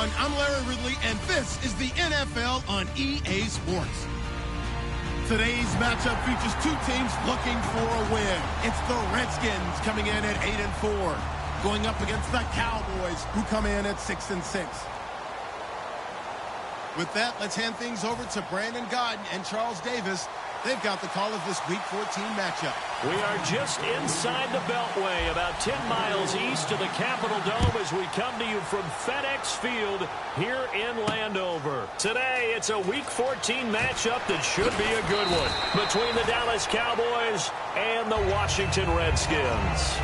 everyone. I'm Larry Ridley, and this is the NFL on EA Sports. Today's matchup features two teams looking for a win. It's the Redskins coming in at 8-4, going up against the Cowboys, who come in at 6-6. With that, let's hand things over to Brandon Godden and Charles Davis. They've got the call of this Week 14 matchup. We are just inside the Beltway, about 10 miles east of the Capitol Dome as we come to you from FedEx Field here in Landover. Today, it's a Week 14 matchup that should be a good one between the Dallas Cowboys and the Washington Redskins.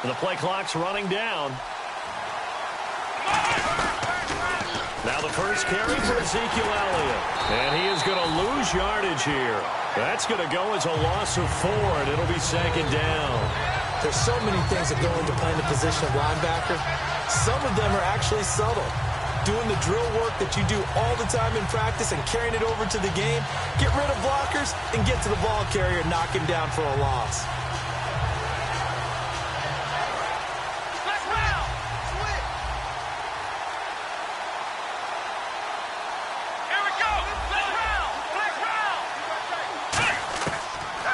The play clock's running down. Now the first carry for Ezekiel Elliott. And he is going to lose yardage here. That's going to go as a loss of 4, and it'll be second down. There's so many things that go into playing the position of linebacker. Some of them are actually subtle. Doing the drill work that you do all the time in practice and carrying it over to the game. Get rid of blockers and get to the ball carrier and knock him down for a loss.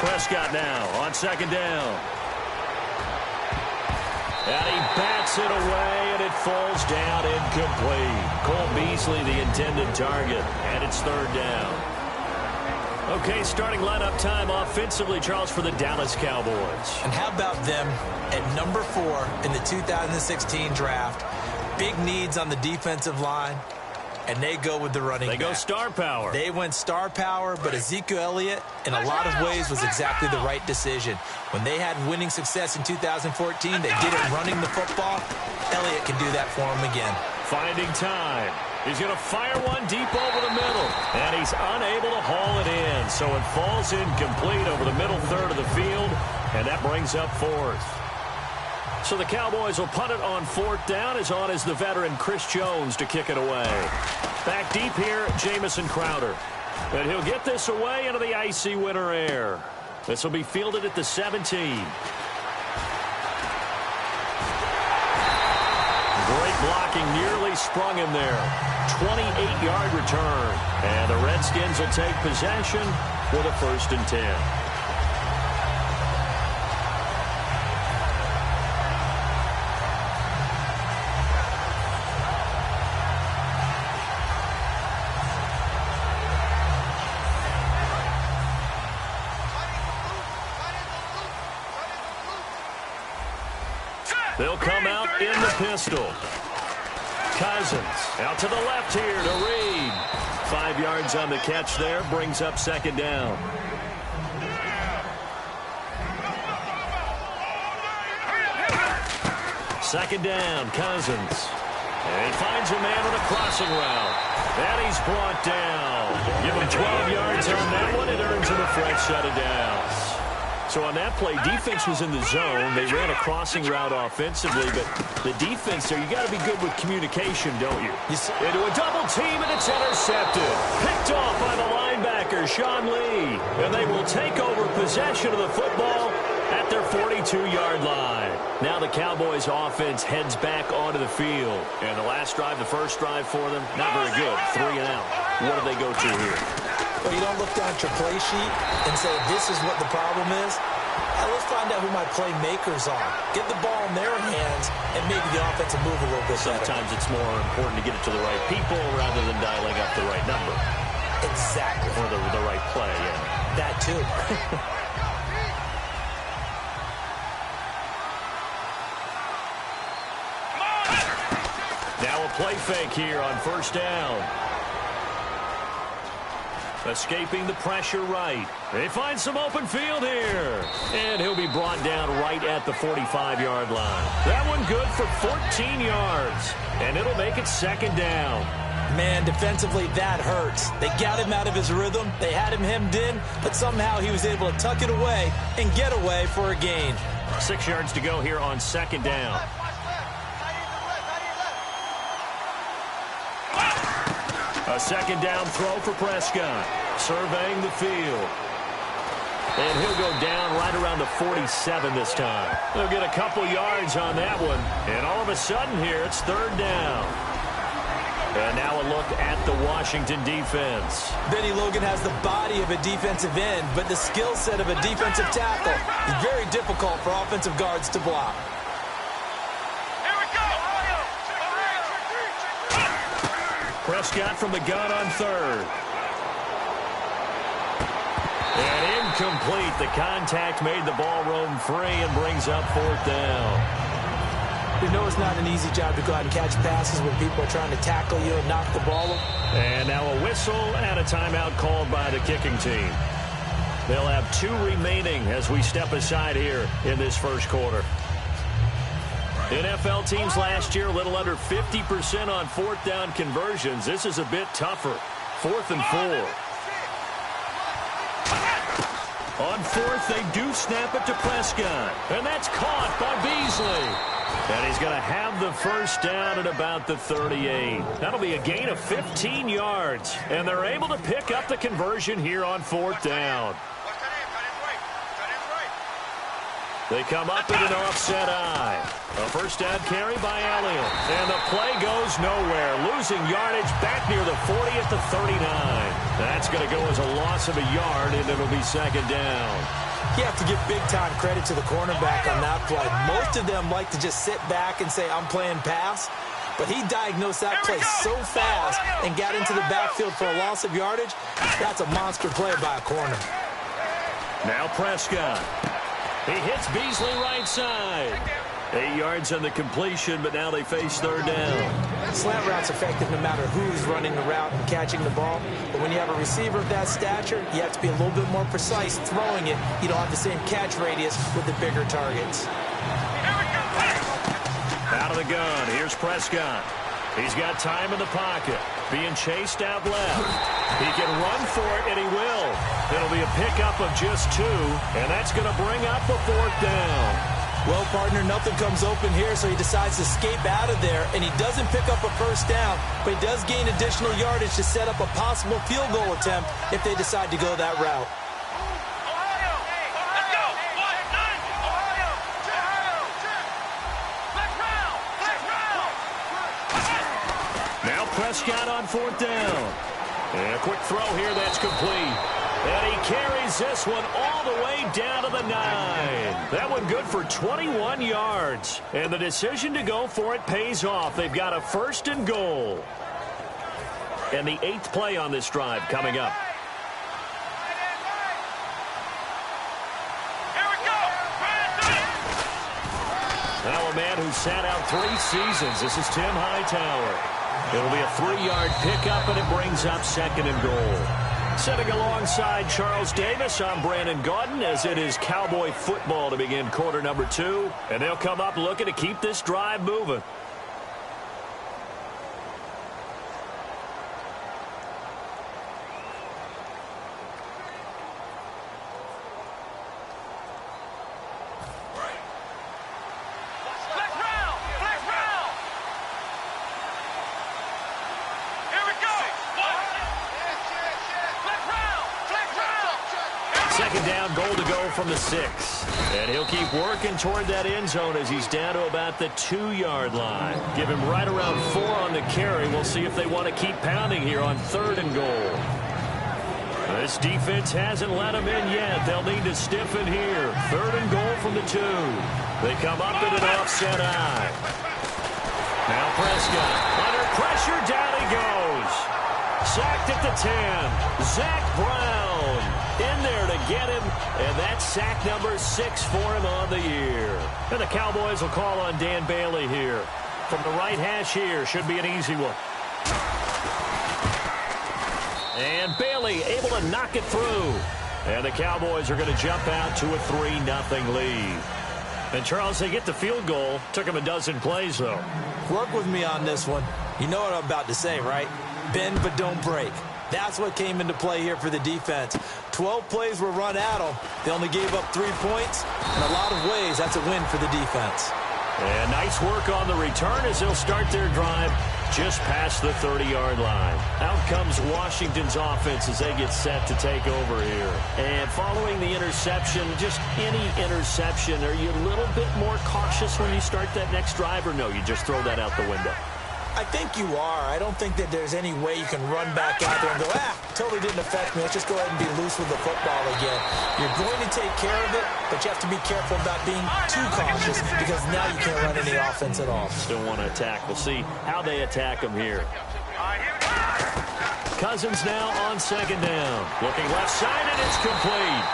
Prescott now on second down. And he bats it away, and it falls down incomplete. Cole Beasley, the intended target, and it's third down. Okay, starting lineup time offensively, Charles, for the Dallas Cowboys. And how about them at number 4 in the 2016 draft? Big needs on the defensive line. And they go with the running back. They go star power. They went star power, but Ezekiel Elliott, in a lot of ways, was exactly the right decision. When they had winning success in 2014, they did it running the football. Elliott can do that for them again. Finding time. He's going to fire one deep over the middle. And he's unable to haul it in. So it falls incomplete over the middle third of the field. And that brings up fourth. So the Cowboys will punt it on fourth down. As on is the veteran Chris Jones to kick it away. Back deep here, Jamison Crowder. And he'll get this away into the icy winter air. This will be fielded at the 17. Great blocking, nearly sprung him there. 28-yard return. And the Redskins will take possession with a 1st and 10. They'll come out in the pistol. Cousins out to the left here to Reed. 5 yards on the catch there, brings up second down. Second down, Cousins. And he finds a man on a crossing route. And he's brought down. Give him 12 yards on that one. It earns him a fresh set of downs. So on that play, defense was in the zone. They ran a crossing route offensively, but the defense there, you got to be good with communication, don't you? Into a double team, and it's intercepted. Picked off by the linebacker, Sean Lee. And they will take over possession of the football at their 42-yard line. Now the Cowboys offense heads back onto the field. And the last drive, the first drive for them, not very good. 3 and out. What do they go to here? Well, you don't look down at your play sheet and say, this is what the problem is. Let's find out who my playmakers are. Get the ball in their hands and maybe the offense will move a little bit better. Sometimes it's more important to get it to the right people rather than dialing up the right number. Exactly. Or the right play, yeah. That too. Now a play fake here on first down. Escaping the pressure right. They find some open field here. And he'll be brought down right at the 45-yard line. That one good for 14 yards. And it'll make it second down. Man, defensively, that hurts. They got him out of his rhythm. They had him hemmed in, but somehow he was able to tuck it away and get away for a gain. 6 yards to go here on second down. A second down throw for Prescott. Surveying the field. And he'll go down right around the 47 this time. They'll get a couple yards on that one. And all of a sudden here, it's third down. And now a look at the Washington defense. Benny Logan has the body of a defensive end, but the skill set of a defensive tackle is very difficult for offensive guards to block. Prescott from the gun on third. And incomplete. The contact made the ball roam free and brings up fourth down. You know it's not an easy job to go out and catch passes when people are trying to tackle you and knock the ball over. And now a whistle and a timeout called by the kicking team. They'll have 2 remaining as we step aside here in this first quarter. NFL teams last year, a little under 50% on fourth down conversions. This is a bit tougher. 4th and 4. On fourth, they do snap it to Prescott. And that's caught by Beasley. And he's going to have the first down at about the 38. That'll be a gain of 15 yards. And they're able to pick up the conversion here on fourth down. They come up in an offset eye. A first down carry by Elliott. And the play goes nowhere. Losing yardage back near the 40 at the 39. That's going to go as a loss of a yard, and it'll be second down. You have to give big-time credit to the cornerback on that play. Most of them like to just sit back and say, I'm playing pass. But he diagnosed that play so fast and got into the backfield for a loss of yardage. That's a monster play by a corner. Now Prescott. He hits Beasley right side. 8 yards on the completion, but now they face third down. Slant route's effective no matter who's running the route and catching the ball. But when you have a receiver of that stature, you have to be a little bit more precise throwing it. You don't have the same catch radius with the bigger targets. Out of the gun, here's Prescott. He's got time in the pocket. Being chased out left. He can run for it, and he will. It'll be a pickup of just 2, and that's going to bring up the fourth down. Well, partner, nothing comes open here, so he decides to escape out of there, and he doesn't pick up a first down, but he does gain additional yardage to set up a possible field goal attempt if they decide to go that route. Now Prescott on fourth down. And a quick throw here that's complete. And he carries this one all the way down to the 9. That one good for 21 yards. And the decision to go for it pays off. They've got a first and goal. And the 8th play on this drive coming up. Now a man who sat out 3 seasons. This is Tim Hightower. It'll be a 3-yard pickup, and it brings up second and goal. Sitting alongside Charles Davis, I'm Brandon Gaudin, as it is Cowboy football to begin quarter number 2. And they'll come up looking to keep this drive moving. Second down, goal to go from the 6. And he'll keep working toward that end zone as he's down to about the 2-yard line. Give him right around 4 on the carry. We'll see if they want to keep pounding here on 3rd and goal. This defense hasn't let him in yet. They'll need to stiffen here. 3rd and goal from the 2. They come up in an offset eye. Now Prescott under pressure. Down he goes. Sacked at the 10. Zach Brown in there to get him. And that's sack number 6 for him on the year. And the Cowboys will call on Dan Bailey here. From the right hash here. Should be an easy one. And Bailey able to knock it through. And the Cowboys are going to jump out to a 3-0 lead. And, Charles, they get the field goal. Took them a dozen plays, though. Work with me on this one. You know what I'm about to say, right? Bend but don't break. That's what came into play here for the defense. 12 plays were run at them. They only gave up 3 points. In a lot of ways, that's a win for the defense. And nice work on the return as they'll start their drive just past the 30-yard line. Out comes Washington's offense as they get set to take over here. And following the interception, just any interception, are you a little bit more cautious when you start that next drive, or no, you just throw that out the window? I think you are. I don't think that there's any way you can run back out there and go, totally didn't affect me. Let's just go ahead and be loose with the football again. You're going to take care of it, but you have to be careful about being too cautious because now you can't run any offense at all. Still want to attack. We'll see how they attack them here. Cousins now on 2nd down. Looking left side, and it's complete.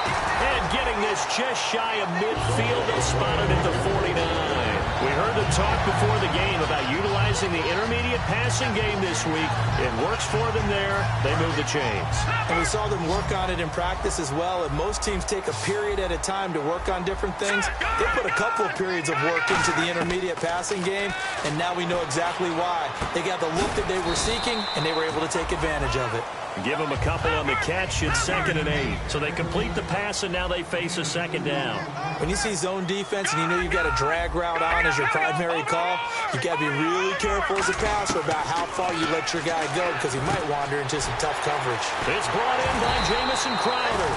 And getting this just shy of midfield, they spotted at the 49. We heard them talk before the game about utilizing the intermediate passing game this week. It works for them there. They move the chains. And we saw them work on it in practice as well. And most teams take a period at a time to work on different things. They put a couple of periods of work into the intermediate passing game, and now we know exactly why. They got the look that they were seeking, and they were able to take advantage of it. Give them a couple on the catch. It's 2nd and 8. So they complete the pass, and now they face a 2nd down. When you see zone defense and you know you've got a drag route on as your primary call, you've got to be really careful as a passer about how far you let your guy go because he might wander into some tough coverage. It's brought in by Jamison Crowder.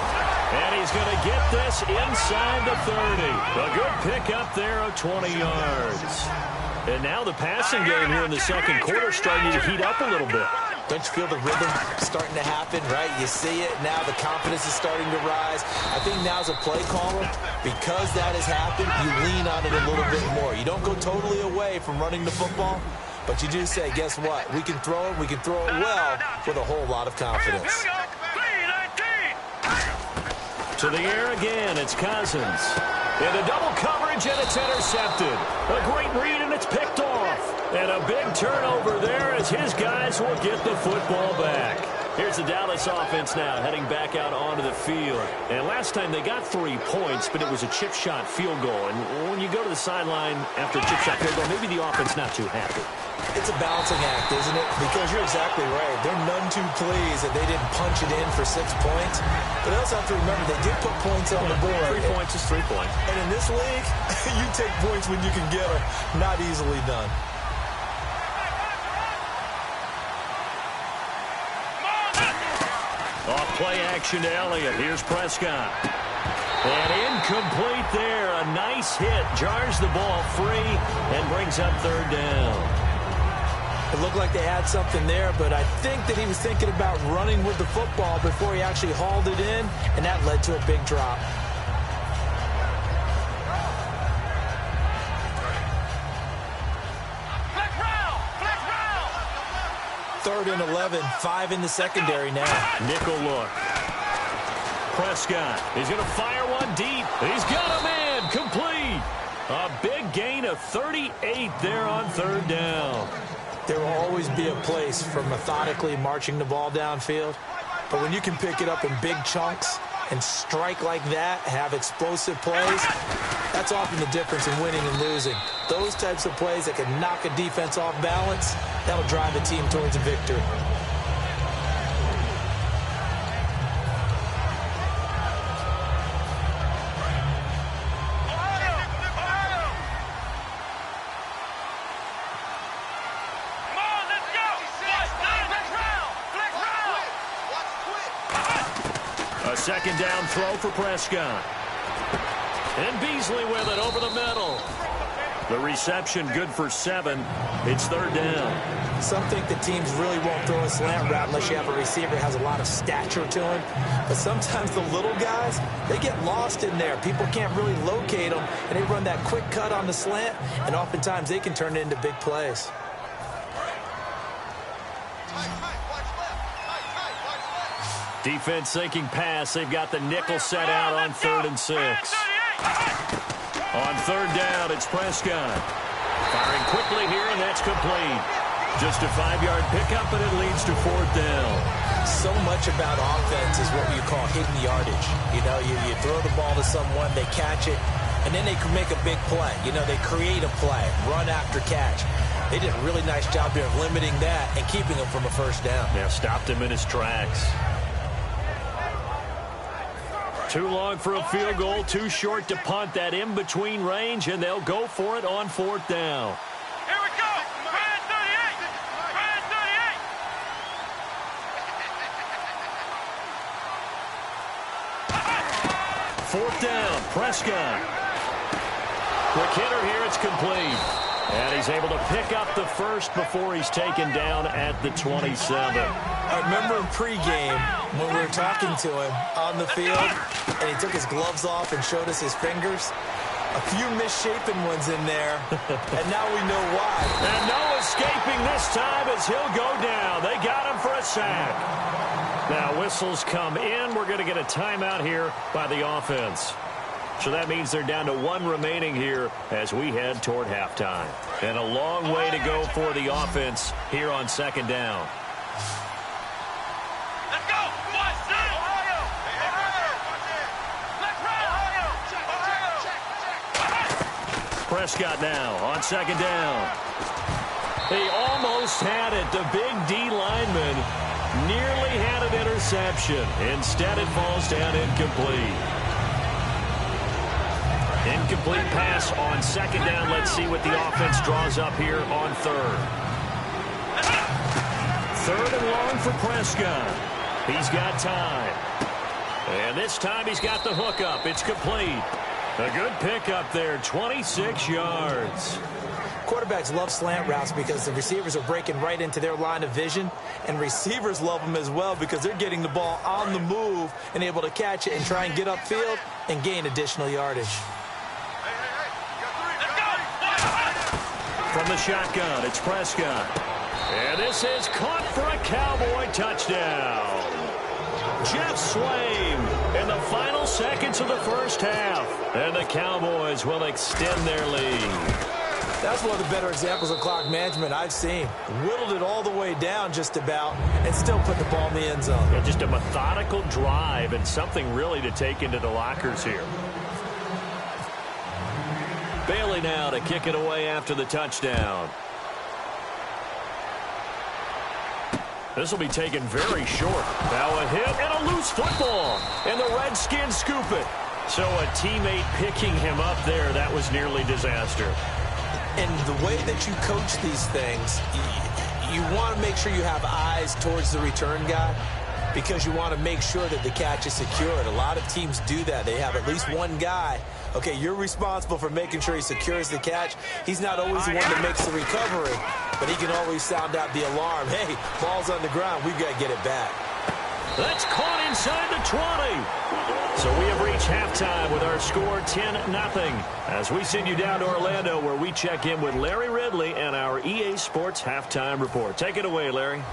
And he's going to get this inside the 30. A good pickup there of 20 yards. And now the passing game here in the second quarter starting to heat up a little bit. Don't you feel the rhythm starting to happen, right? You see it now. The confidence is starting to rise. I think now as a play caller, because that has happened, you lean on it a little bit more. You don't go totally away from running the football, but you do say, guess what? We can throw it. We can throw it well with a whole lot of confidence. To the air again. It's Cousins. In a double coverage, and it's intercepted. A great read, and it's picked off. And a big turnover there as his guys will get the football back. Here's the Dallas offense now heading back out onto the field. And last time they got 3 points, but it was a chip shot field goal. And when you go to the sideline after a chip shot field goal, maybe the offense not too happy. It's a balancing act, isn't it? Because you're exactly right. They're none too pleased that they didn't punch it in for 6 points. But they also have to remember they did put points on the board. 3 points is 3 points. And in this league, you take points when you can get them. Not easily done. Off play action to Elliott. Here's Prescott. And incomplete there. A nice hit. Jars the ball free and brings up 3rd down. It looked like they had something there, but I think that he was thinking about running with the football before he actually hauled it in, and that led to a big drop. Third and 11, 5 in the secondary now. Nickel look. Prescott, he's going to fire one deep. He's got him in, complete. A big gain of 38 there on 3rd down. There will always be a place for methodically marching the ball downfield. But when you can pick it up in big chunks and strike like that, have explosive plays, that's often the difference in winning and losing. Those types of plays that can knock a defense off balance, that'll drive a team towards a victory. A second down throw for Prescott. And Beasley with it over the middle. The reception good for 7. It's third down. Some think the teams really won't throw a slant route unless you have a receiver that has a lot of stature to him. But sometimes the little guys, they get lost in there. People can't really locate them, and they run that quick cut on the slant, and oftentimes they can turn it into big plays. Defense thinking pass. They've got the nickel set out on 3rd and 6. On third down, it's Prescott. Firing quickly here, and that's complete. Just a 5-yard pickup, and it leads to 4th down. So much about offense is what you call hidden yardage. You know, you throw the ball to someone, they catch it, and then they can make a big play. You know, they create a play, run after catch. They did a really nice job here of limiting that and keeping him from a first down. Yeah, stopped him in his tracks. Too long for a field goal, too short to punt. That in-between range, and they'll go for it on 4th down. Here we go. Brad 38. Brad 38. 4th down, Prescott. Quick hitter here, it's complete. And he's able to pick up the first before he's taken down at the 27. I remember in pregame when we were talking to him on the field, and he took his gloves off and showed us his fingers. A few misshapen ones in there, and now we know why. And no escaping this time as he'll go down. They got him for a sack. Now whistles come in. We're going to get a timeout here by the offense. So that means they're down to 1 remaining here as we head toward halftime. And a long way to go for the offense here on 2nd down. Let's go. Prescott now on 2nd down. He almost had it. The big D lineman nearly had an interception. Instead, it falls down incomplete. Incomplete pass on 2nd down. Let's see what the offense draws up here on 3rd. 3rd and long for Prescott. He's got time. And this time he's got the hook up. It's complete. A good pickup there, 26 yards. Quarterbacks love slant routes because the receivers are breaking right into their line of vision, and receivers love them as well because they're getting the ball on the move and able to catch it and try and get upfield and gain additional yardage. From the shotgun, it's Prescott. And this is caught for a Cowboy touchdown. Jeff Swaim in the final seconds of the first half. And the Cowboys will extend their lead. That's one of the better examples of clock management I've seen. Whittled it all the way down just about and still put the ball in the end zone. Yeah, just a methodical drive and something really to take into the lockers here. Bailey now to kick it away after the touchdown. This will be taken very short. Now a hit and a loose football. And the Redskins scoop it. So a teammate picking him up there, that was nearly disaster. And the way that you coach these things, you want to make sure you have eyes towards the return guy because you want to make sure that the catch is secured. A lot of teams do that. They have at least one guy. Okay, you're responsible for making sure he secures the catch. He's not always the one that makes the recovery, but he can always sound out the alarm. Hey, ball's on the ground. We've got to get it back. That's caught inside the 20. So we have reached halftime with our score 10-0. As we send you down to Orlando where we check in with Larry Ridley and our EA Sports Halftime Report. Take it away, Larry.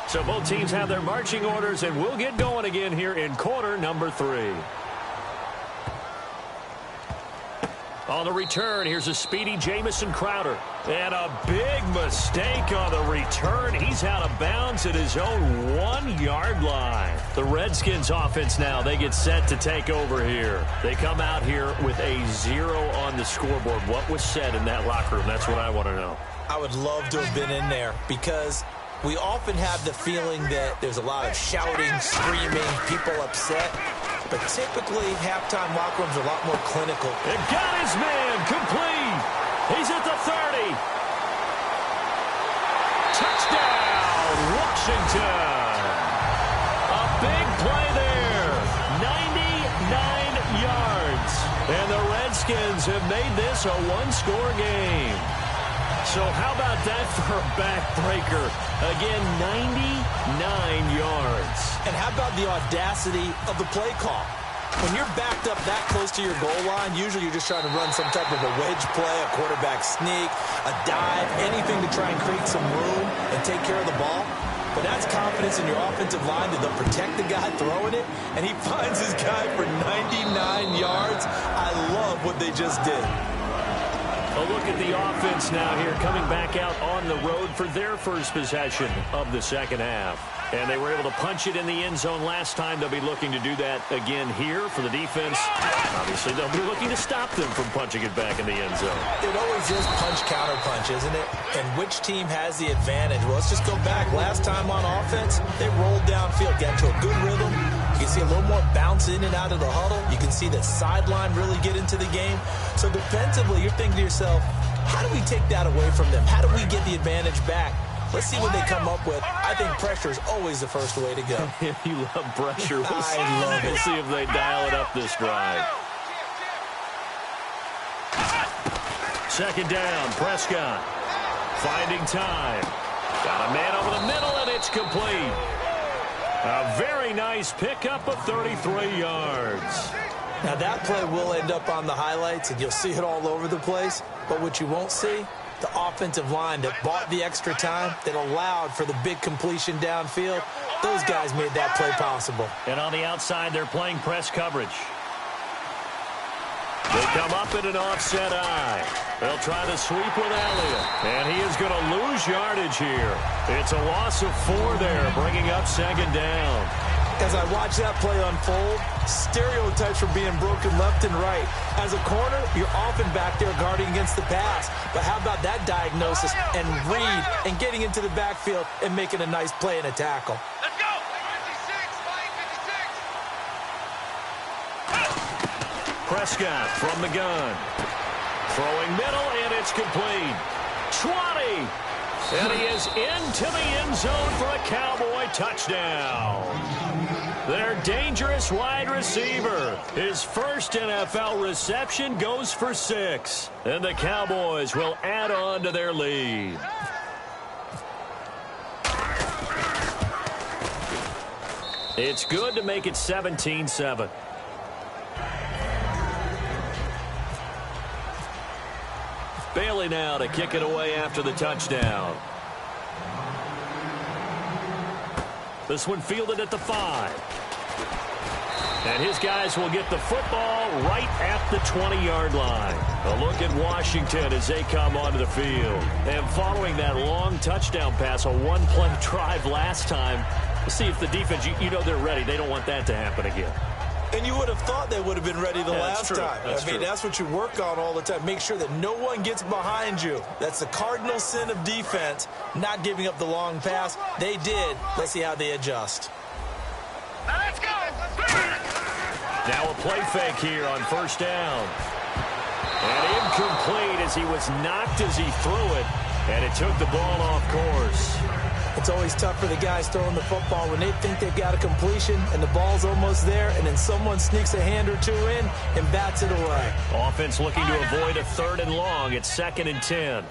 So both teams have their marching orders, and we'll get going again here in quarter number 3. On the return, here's a speedy Jamison Crowder. And a big mistake on the return. He's out of bounds at his own 1-yard line. The Redskins offense now, they get set to take over here. They come out here with a 0 on the scoreboard. What was said in that locker room? That's what I want to know. I would love to have been in there because we often have the feeling that there's a lot of shouting, screaming, people upset. But typically, halftime locker rooms are a lot more clinical. It got his man complete. He's at the 30. Touchdown, Washington. A big play there. 99 yards. And the Redskins have made this a one-score game. So how about that for a backbreaker? Again, 99 yards. And how about the audacity of the play call? When you're backed up that close to your goal line, usually you're just trying to run some type of a wedge play, a quarterback sneak, a dive, anything to try and create some room and take care of the ball. But that's confidence in your offensive line that they'll protect the guy throwing it, and he finds his guy for 99 yards. I love what they just did. A look at the offense now here, coming back out on the road for their first possession of the second half. And they were able to punch it in the end zone last time. They'll be looking to do that again here for the defense. Obviously, they'll be looking to stop them from punching it back in the end zone. It always is punch-counter-punch, isn't it? And which team has the advantage? Well, let's just go back. Last time on offense, they rolled downfield, got into a good rhythm. You can see a little more bounce in and out of the huddle. You can see the sideline really get into the game. So defensively, you're thinking to yourself, how do we take that away from them? How do we get the advantage back? Let's see what they come up with. I think pressure is always the first way to go. You love pressure. I love it. We'll see if they dial it up this drive. Second down, Prescott. Finding time. Got a man over the middle, and it's complete. A very nice pickup of 33 yards. Now, that play will end up on the highlights, and you'll see it all over the place. But what you won't see, the offensive line that bought the extra time, that allowed for the big completion downfield, those guys made that play possible. And on the outside, they're playing press coverage. They come up in an offset eye. They'll try to sweep with Elliott. And he is going to lose yardage here. It's a loss of 4 there, bringing up second down. As I watch that play unfold, stereotypes are being broken left and right. As a corner, you're often back there guarding against the pass. But how about that diagnosis and read and getting into the backfield and making a nice play and a tackle? Let's go! 56. Prescott from the gun. Throwing middle, and it's complete. 20. And he is into the end zone for a Cowboy touchdown. Their dangerous wide receiver. His first NFL reception goes for 6. And the Cowboys will add on to their lead. It's good to make it 17-7. Bailey now to kick it away after the touchdown. This one fielded at the 5. And his guys will get the football right at the 20-yard line. A look at Washington as they come onto the field. And following that long touchdown pass, a one-play drive last time, we'll see if the defense, you know they're ready. They don't want that to happen again. And you would have thought they would have been ready the last time. I mean, that's what you work on all the time. Make sure that no one gets behind you. That's the cardinal sin of defense, not giving up the long pass. They did. Let's see how they adjust. Now let's go! Now a play fake here on first down. And incomplete as he was knocked as he threw it. And it took the ball off course. It's always tough for the guys throwing the football when they think they've got a completion and the ball's almost there, and then someone sneaks a hand or two in and bats it away. Offense looking to avoid a 3rd and long. It's 2nd and 10.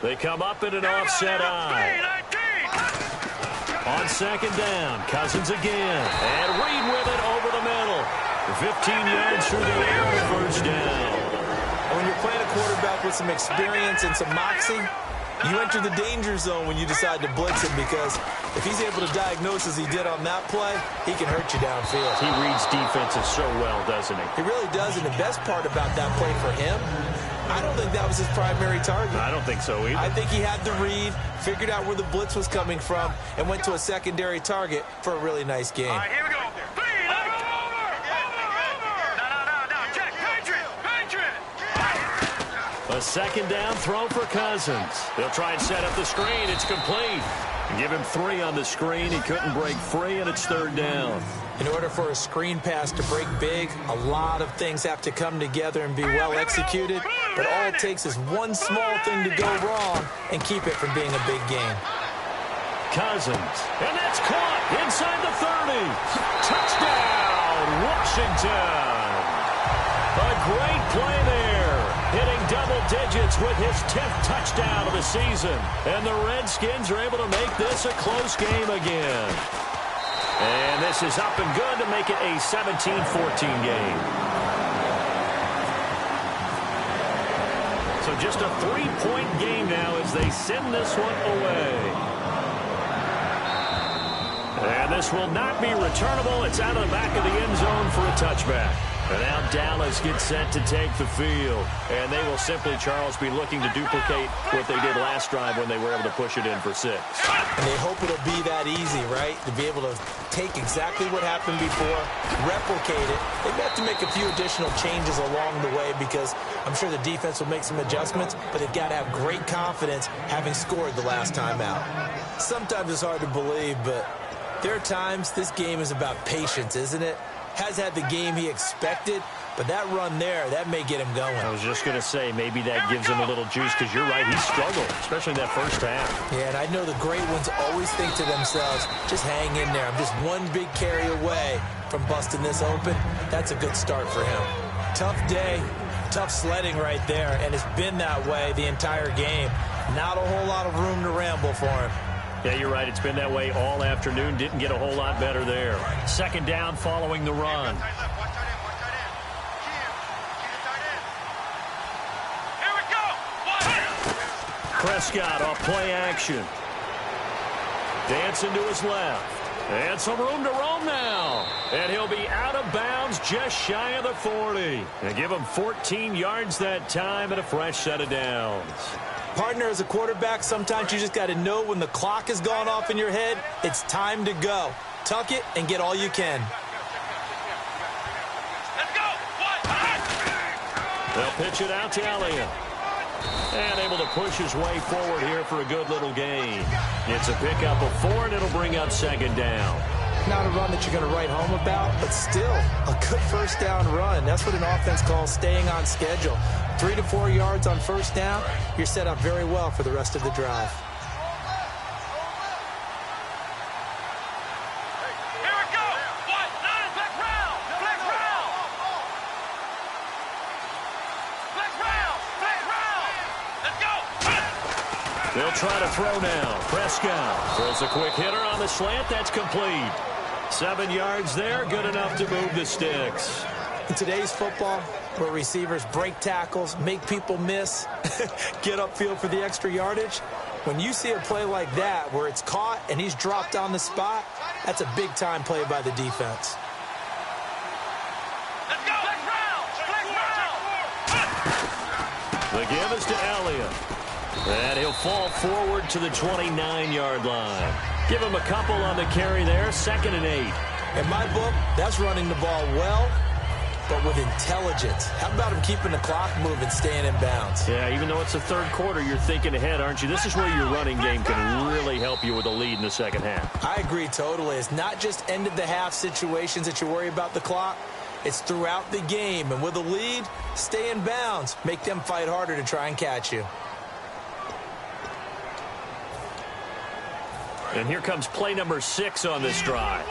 They come up in an offset eye. On second down, Cousins again. And Reed with it over the middle. 15 yards through the air for first down. And when you're playing a quarterback with some experience and some moxie, you enter the danger zone when you decide to blitz him, because if he's able to diagnose as he did on that play, he can hurt you downfield. He reads defenses so well, doesn't he? He really does, and the best part about that play for him, I don't think that was his primary target. I don't think so either. I think he had the read, figured out where the blitz was coming from, and went to a secondary target for a really nice game. All right, here we go. A second down throw for Cousins. They'll try and set up the screen. It's complete. Give him 3 on the screen. He couldn't break free, and it's 3rd down. In order for a screen pass to break big, a lot of things have to come together and be well executed. But all it takes is one small thing to go wrong and keep it from being a big game. Cousins. And that's caught inside the 30. Touchdown, Washington. A great play there. Hitting double digits with his 10th touchdown of the season. And the Redskins are able to make this a close game again. And this is up and good to make it a 17-14 game. So just a 3-point game now as they send this one away. And this will not be returnable. It's out of the back of the end zone for a touchback. And now Dallas gets set to take the field. And they will simply, Charles, be looking to duplicate what they did last drive when they were able to push it in for 6. And they hope it'll be that easy, right? To be able to take exactly what happened before, replicate it. They have to make a few additional changes along the way because I'm sure the defense will make some adjustments, but they've got to have great confidence having scored the last time out. Sometimes it's hard to believe, but there are times this game is about patience, isn't it? Has had the game he expected, but that run there, that may get him going. I was just going to say, maybe that gives him a little juice, because you're right, he struggled, especially in that first half. Yeah, and I know the great ones always think to themselves, just hang in there. I'm just one big carry away from busting this open. That's a good start for him. Tough day, tough sledding right there, and it's been that way the entire game. Not a whole lot of room to ramble for him. Yeah, you're right. It's been that way all afternoon. Didn't get a whole lot better there. Second down following the run. Here we go. Prescott off play action. Dancing to his left. And some room to roam now. And he'll be out of bounds just shy of the 40. And give him 14 yards that time and a fresh set of downs. Partner, as a quarterback, sometimes you just got to know when the clock has gone off in your head, it's time to go. Tuck it and get all you can. Let's go. They'll pitch it out to Elliott. And able to push his way forward here for a good little gain. It's a pickup of 4, and it'll bring up second down. Not a run that you're going to write home about, but still a good first down run. That's what an offense calls staying on schedule. 3 to 4 yards on first down, you're set up very well for the rest of the drive. Here we go. Flex round. Flex round. Flex round. Flex round. Let's go. They'll try to throw now. Prescott throws a quick hitter on the slant. That's complete. 7 yards there, good enough to move the sticks. In today's football, where receivers break tackles, make people miss, get upfield for the extra yardage, when you see a play like that where it's caught and he's dropped on the spot, that's a big-time play by the defense. Let's go. Flex round. The give is to Elliott. And he'll fall forward to the 29-yard line. Give him a couple on the carry there, 2nd and 8. In my book, that's running the ball well, but with intelligence. How about him keeping the clock moving, staying in bounds? Yeah, even though it's the third quarter, you're thinking ahead, aren't you? This is where your running game can really help you with a lead in the second half. I agree totally. It's not just end-of-the-half situations that you worry about the clock. It's throughout the game. And with a lead, stay in bounds. Make them fight harder to try and catch you. And here comes play number 6 on this drive.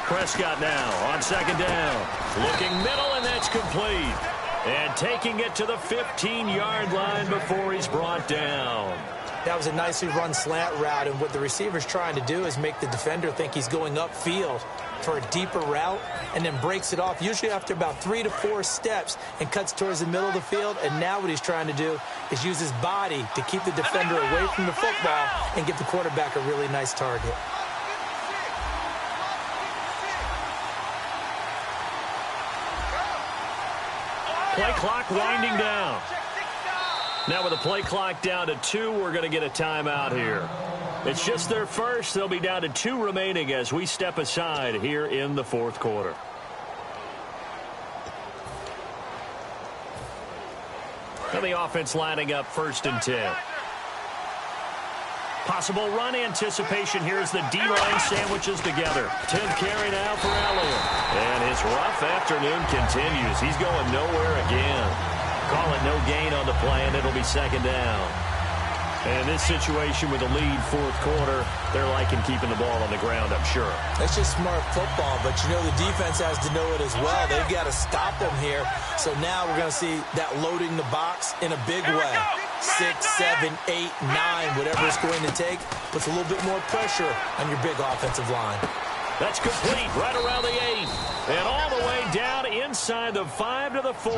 Prescott now on second down. Looking middle, and that's complete. And taking it to the 15-yard line before he's brought down. That was a nicely run slant route, and what the receiver's trying to do is make the defender think he's going upfield for a deeper route, and then breaks it off, usually after about 3 to 4 steps, and cuts towards the middle of the field. And now what he's trying to do is use his body to keep the defender away from the football and give the quarterback a really nice target. Play clock winding down. Now with the play clock down to 2, we're going to get a timeout here. It's just their first. They'll be down to 2 remaining as we step aside here in the fourth quarter. And the offense lining up 1st and 10. Possible run anticipation here as the D-line sandwiches together. 10th carry now for Elliott. And his rough afternoon continues. He's going nowhere again. call it no gain on the play, and it'll be second down. And in this situation with the lead fourth quarter, they're liking keeping the ball on the ground, I'm sure. That's just smart football, but you know the defense has to know it as well. They've got to stop them here. So now we're going to see that loading the box in a big way. 6, 7, 8, 9, whatever it's going to take, puts a little bit more pressure on your big offensive line. That's complete right around the 8. And all the way down inside the 5 to the 4.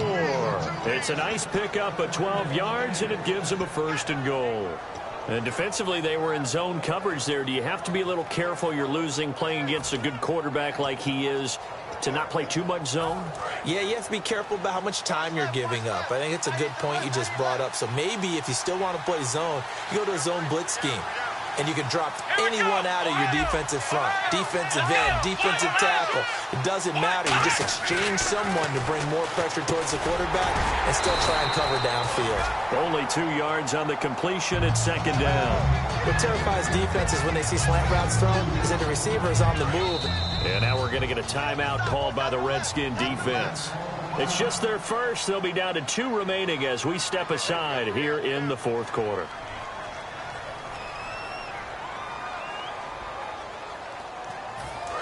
It's a nice pickup of 12 yards, and it gives them a first and goal. And defensively, they were in zone coverage there. Do you have to be a little careful you're losing playing against a good quarterback like he is to not play too much zone? Yeah, you have to be careful about how much time you're giving up. I think it's a good point you just brought up. So maybe if you still want to play zone, you go to a zone blitz scheme. And you can drop anyone out of your defensive front, defensive end, defensive tackle. It doesn't matter. You just exchange someone to bring more pressure towards the quarterback and still try and cover downfield. Only 2 yards on the completion. It's second down. What terrifies defenses when they see slant routes thrown is that the receiver is on the move. And now we're going to get a timeout called by the Redskin defense. It's just their first. They'll be down to 2 remaining as we step aside here in the fourth quarter.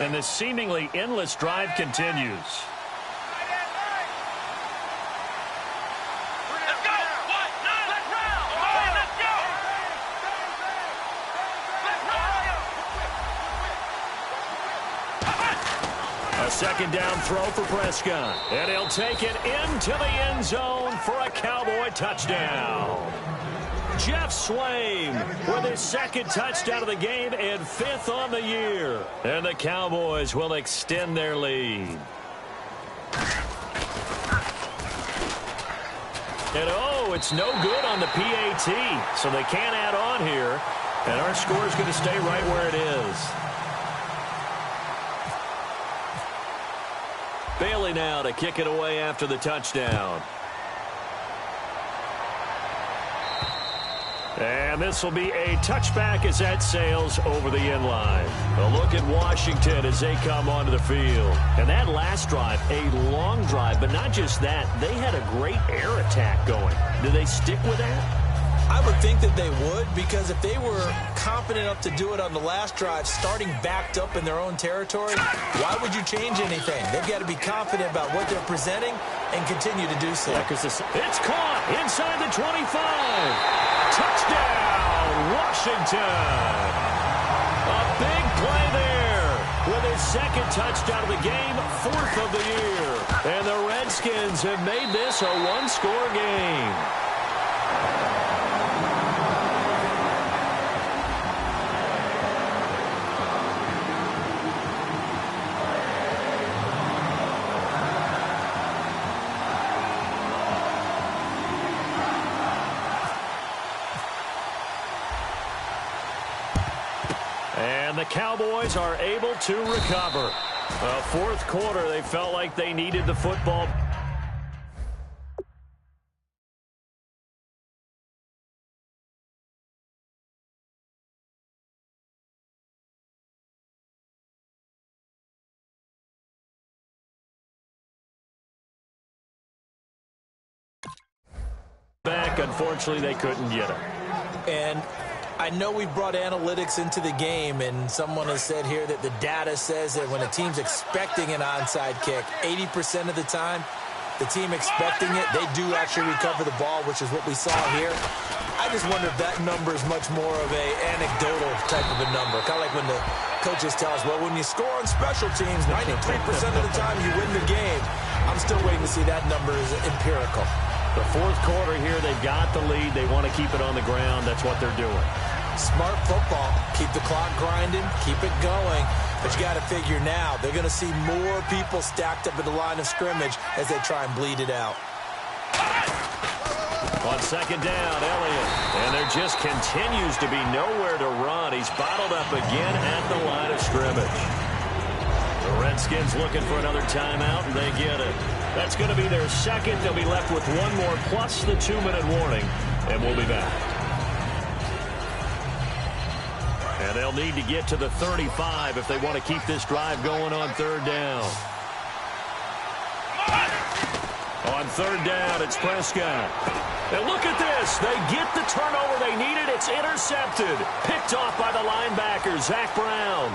And this seemingly endless drive continues. Let's go! What? Let's round! Let's go! A second down throw for Prescott. And he'll take it into the end zone for a Cowboy touchdown. Jeff Swaim with his second touchdown of the game and 5th on the year. And the Cowboys will extend their lead. And it's no good on the PAT, so they can't add on here. And our score is going to stay right where it is. Bailey now to kick it away after the touchdown. And this will be a touchback as that sails over the end line. A look at Washington as they come onto the field. And that last drive, a long drive, but not just that. They had a great air attack going. Do they stick with that? I would think that they would, because if they were confident enough to do it on the last drive, starting backed up in their own territory, why would you change anything? They've got to be confident about what they're presenting and continue to do so. Yeah, it's caught inside the 25. Touchdown, Washington. A big play there with his second touchdown of the game, 4th of the year. And the Redskins have made this a one-score game. And the Cowboys are able to recover. Fourth quarter, they felt like they needed the football. Back, unfortunately, they couldn't get it. And I know we brought analytics into the game, and someone has said here that the data says that when a team's expecting an onside kick, 80% of the time, the team expecting it, they do actually recover the ball, which is what we saw here. I just wonder if that number is much more of a anecdotal type of a number. Kind of like when the coaches tell us, well, when you score on special teams, 93% of the time you win the game. I'm still waiting to see that number is empirical. The fourth quarter here, they've got the lead. They want to keep it on the ground. That's what they're doing. Smart football. Keep the clock grinding. Keep it going. But you got to figure now, they're going to see more people stacked up at the line of scrimmage as they try and bleed it out. On second down, Elliott. And there just continues to be nowhere to run. He's bottled up again at the line of scrimmage. The Redskins looking for another timeout, and they get it. That's going to be their second. They'll be left with one more, plus the 2-minute warning, and we'll be back. And they'll need to get to the 35 if they want to keep this drive going on third down. On third down, it's Prescott. And look at this. They get the turnover they needed. It's intercepted. Picked off by the linebacker, Zach Brown.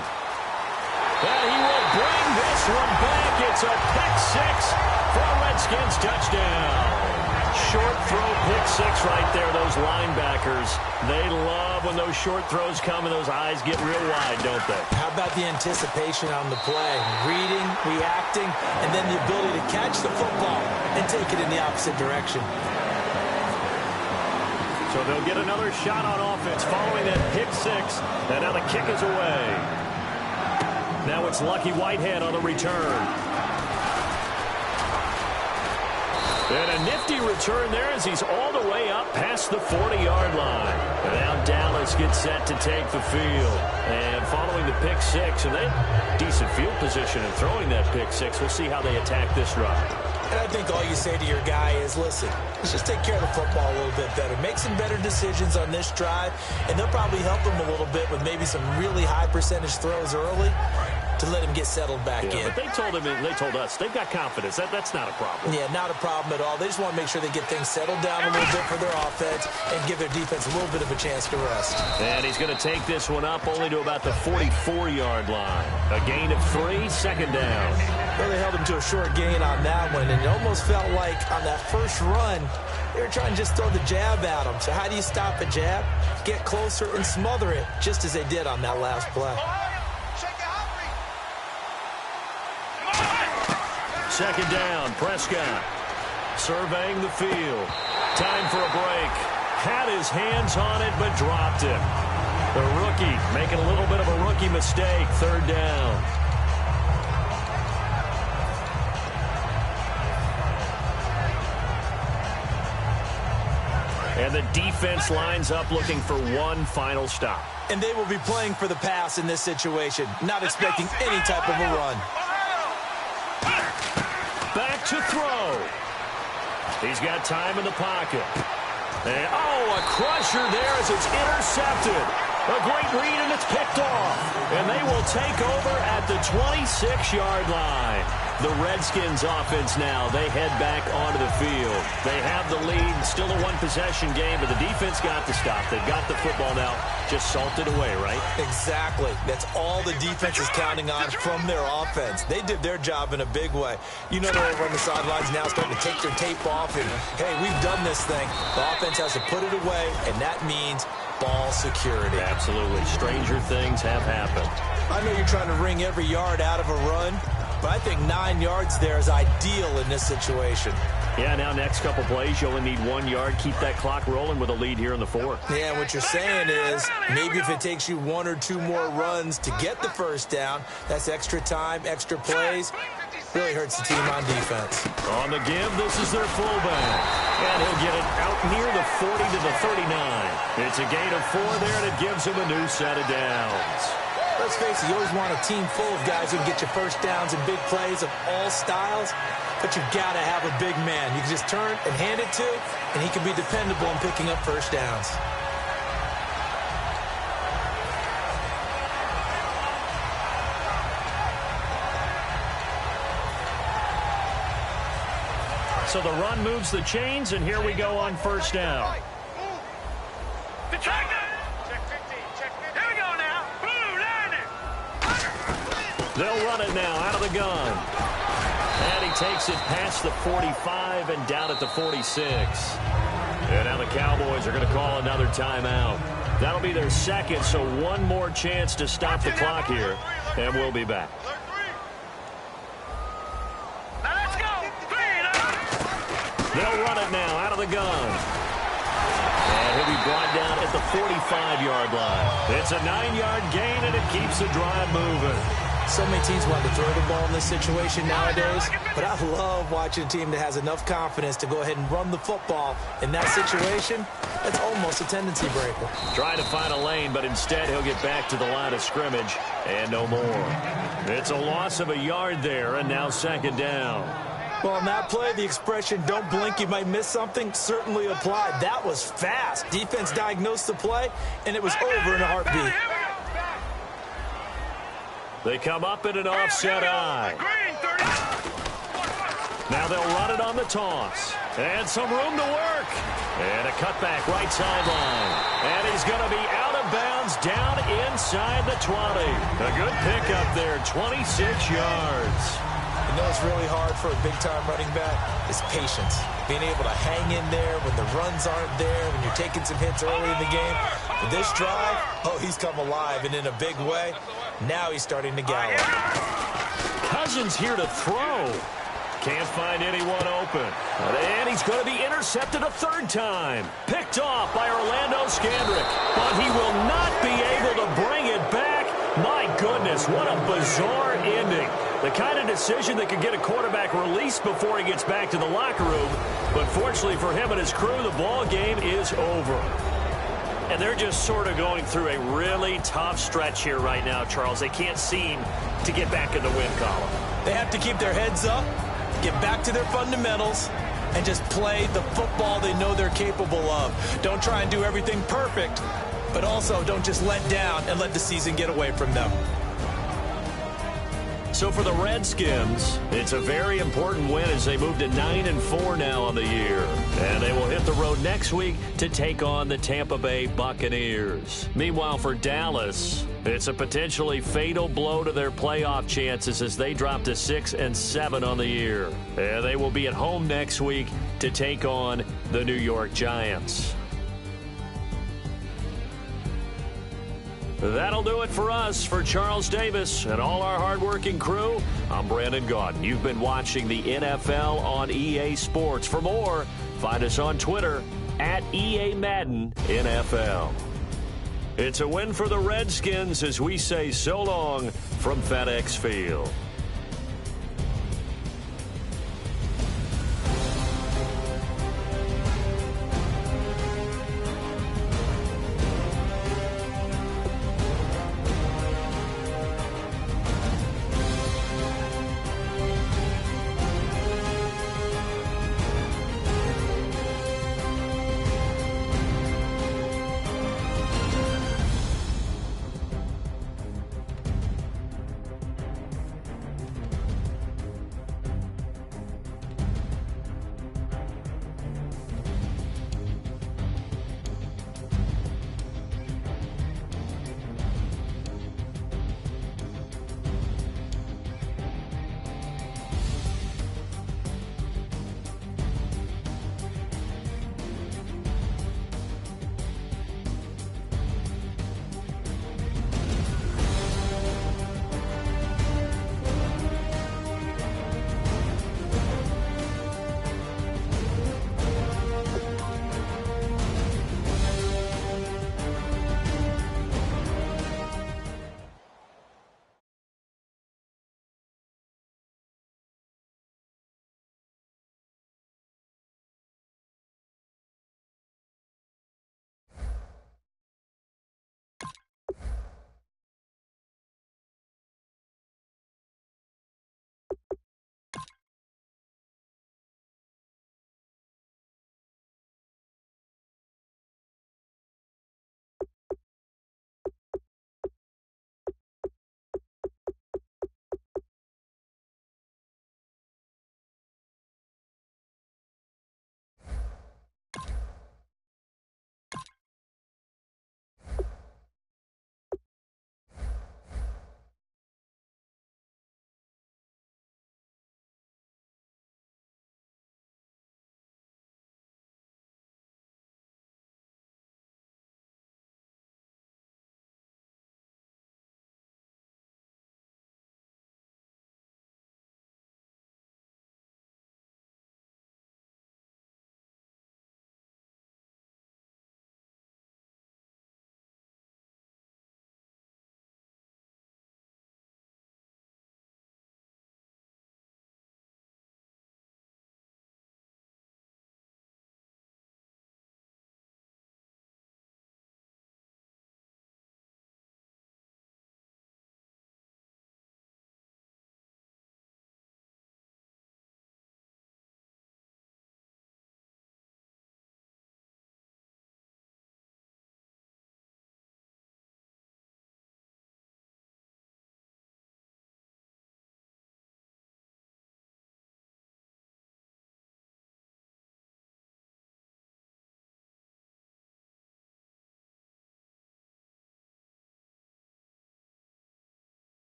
And he will bring this one back. It's a pick six for a Redskins touchdown. Short throw pick six right there, those linebackers. They love when those short throws come and those eyes get real wide, don't they? How about the anticipation on the play? Reading, reacting, and then the ability to catch the football and take it in the opposite direction. So they'll get another shot on offense following that pick six. And now the kick is away. Now it's Lucky Whitehead on the return. And a nifty return there as he's all the way up past the 40-yard line. And now Dallas gets set to take the field. And following the pick six, and they decent field position in throwing that pick six. We'll see how they attack this drive. And I think all you say to your guy is, listen, let's just take care of the football a little bit better. Make some better decisions on this drive, and they'll probably help him a little bit with maybe some really high percentage throws early to let him get settled back in. But they told him, and they told us, they've got confidence. That's not a problem. Yeah, not a problem at all. They just want to make sure they get things settled down a little bit for their offense and give their defense a little bit of a chance to rest. And he's going to take this one up only to about the 44-yard line. A gain of 3, second down. Well, they held him to a short gain on that one, and it almost felt like on that first run, they were trying to just throw the jab at him. So how do you stop a jab? Get closer and smother it, just as they did on that last play. Second down, Prescott surveying the field. Time for a break. Had his hands on it, but dropped it. The rookie making a little bit of a rookie mistake. Third down. And the defense lines up looking for one final stop. And they will be playing for the pass in this situation, not expecting any type of a run. Back to throw. He's got time in the pocket. And, a crusher there as it's intercepted. A great read, and it's picked off. And they will take over at the 26-yard line. The Redskins offense now, they head back onto the field. They have the lead, still a one-possession game, but the defense got the stop. They've got the football now, just salted away, right? Exactly. That's all the defense is counting on from their offense. They did their job in a big way. You know, they're over on the sidelines now starting to take their tape off, and, hey, we've done this thing. The offense has to put it away, and that means ball security. Absolutely. Stranger things have happened. I know you're trying to wring every yard out of a run, but I think 9 yards there is ideal in this situation. Yeah, now next couple plays, you only need 1 yard. Keep that clock rolling with a lead here in the fourth. Yeah, what you're saying is maybe if it takes you 1 or 2 more runs to get the first down, that's extra time, extra plays. Really hurts the team on defense. On the give, this is their fullback. And he'll get it out near the 40 to the 39. It's a gain of 4 there, and it gives him a new set of downs. Let's face it, you always want a team full of guys who can get you first downs and big plays of all styles, but you've got to have a big man. You can just turn and hand it to, and he can be dependable in picking up first downs. So the run moves the chains, and here we go on first down. Check 15, check 15. Here we go now. Boom, landed. They'll run it now out of the gun. And he takes it past the 45 and down at the 46. And now the Cowboys are going to call another timeout. That'll be their second, so one more chance to stop the clock here, and we'll be back. Now let's go. They'll run it now out of the gun. And he'll be brought down at the 45-yard line. It's a 9-yard gain, and it keeps the drive moving. So many teams want to throw the ball in this situation nowadays, but I love watching a team that has enough confidence to go ahead and run the football. In that situation, that's almost a tendency breaker. Trying to find a lane, but instead he'll get back to the line of scrimmage, and no more. It's a loss of a yard there, and now second down. Well, on that play, the expression, don't blink, you might miss something, certainly applied. That was fast. Defense diagnosed the play, and it was over in a heartbeat. They come up in an offset eye. Now they'll run it on the toss. And some room to work. And a cutback right sideline. And he's going to be out of bounds down inside the 20. A good pickup there, 26 yards. You know it's really hard for a big-time running back is patience. Being able to hang in there when the runs aren't there, when you're taking some hits early in the game. For this drive, he's come alive, and in a big way. Now he's starting to gallop. Cousins here to throw. Can't find anyone open. And he's going to be intercepted a third time. Picked off by Orlando Scandrick. But he will not be able to bring it back. My goodness, what a bizarre ending. The kind of decision that could get a quarterback released before he gets back to the locker room. But fortunately for him and his crew, the ball game is over. And they're just sort of going through a really tough stretch here right now, Charles. They can't seem to get back in the win column. They have to keep their heads up, get back to their fundamentals, and just play the football they know they're capable of. Don't try and do everything perfect, but also don't just let down and let the season get away from them. So for the Redskins, it's a very important win as they move to 9-4 now on the year. And they will hit the road next week to take on the Tampa Bay Buccaneers. Meanwhile, for Dallas, it's a potentially fatal blow to their playoff chances as they drop to 6-7 on the year. And they will be at home next week to take on the New York Giants. That'll do it for us. For Charles Davis and all our hardworking crew, I'm Brandon Gaudin. You've been watching the NFL on EA Sports. For more, find us on Twitter at EA Madden NFL. It's a win for the Redskins as we say so long from FedEx Field.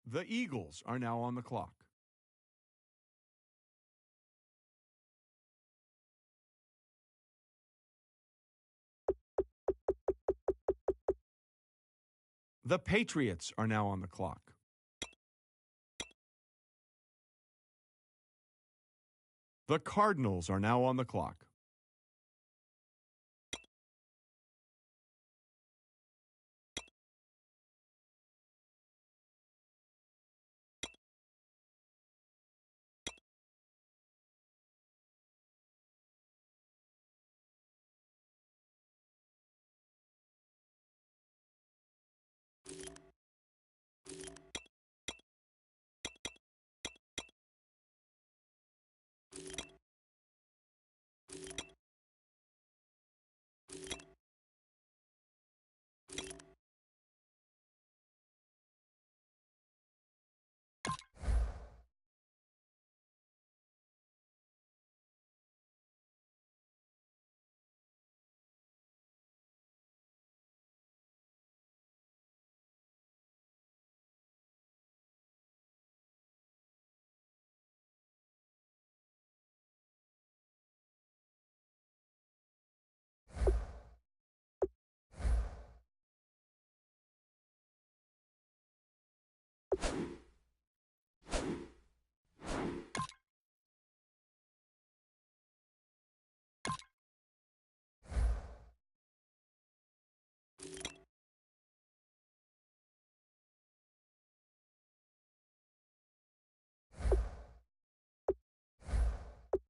The Eagles are now on the clock. The Patriots are now on the clock. The Cardinals are now on the clock.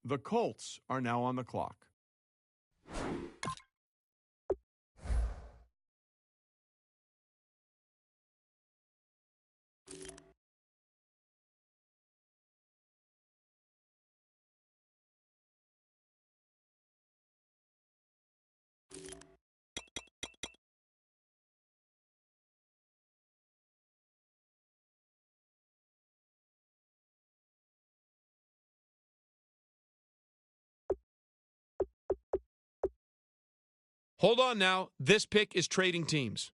The Colts are now on the clock. Hold on now. This pick is trading teams.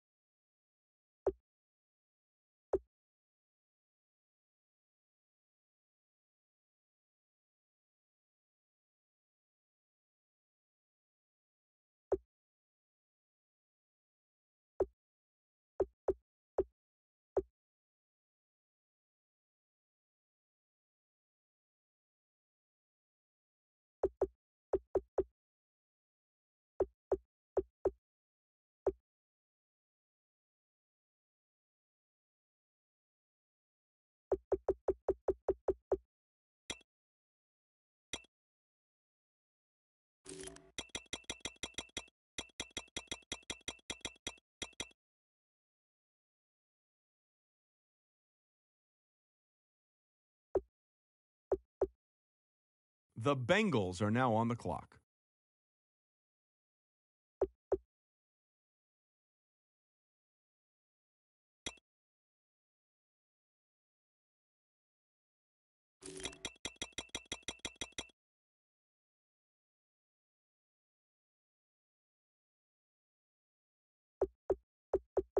The Bengals are now on the clock.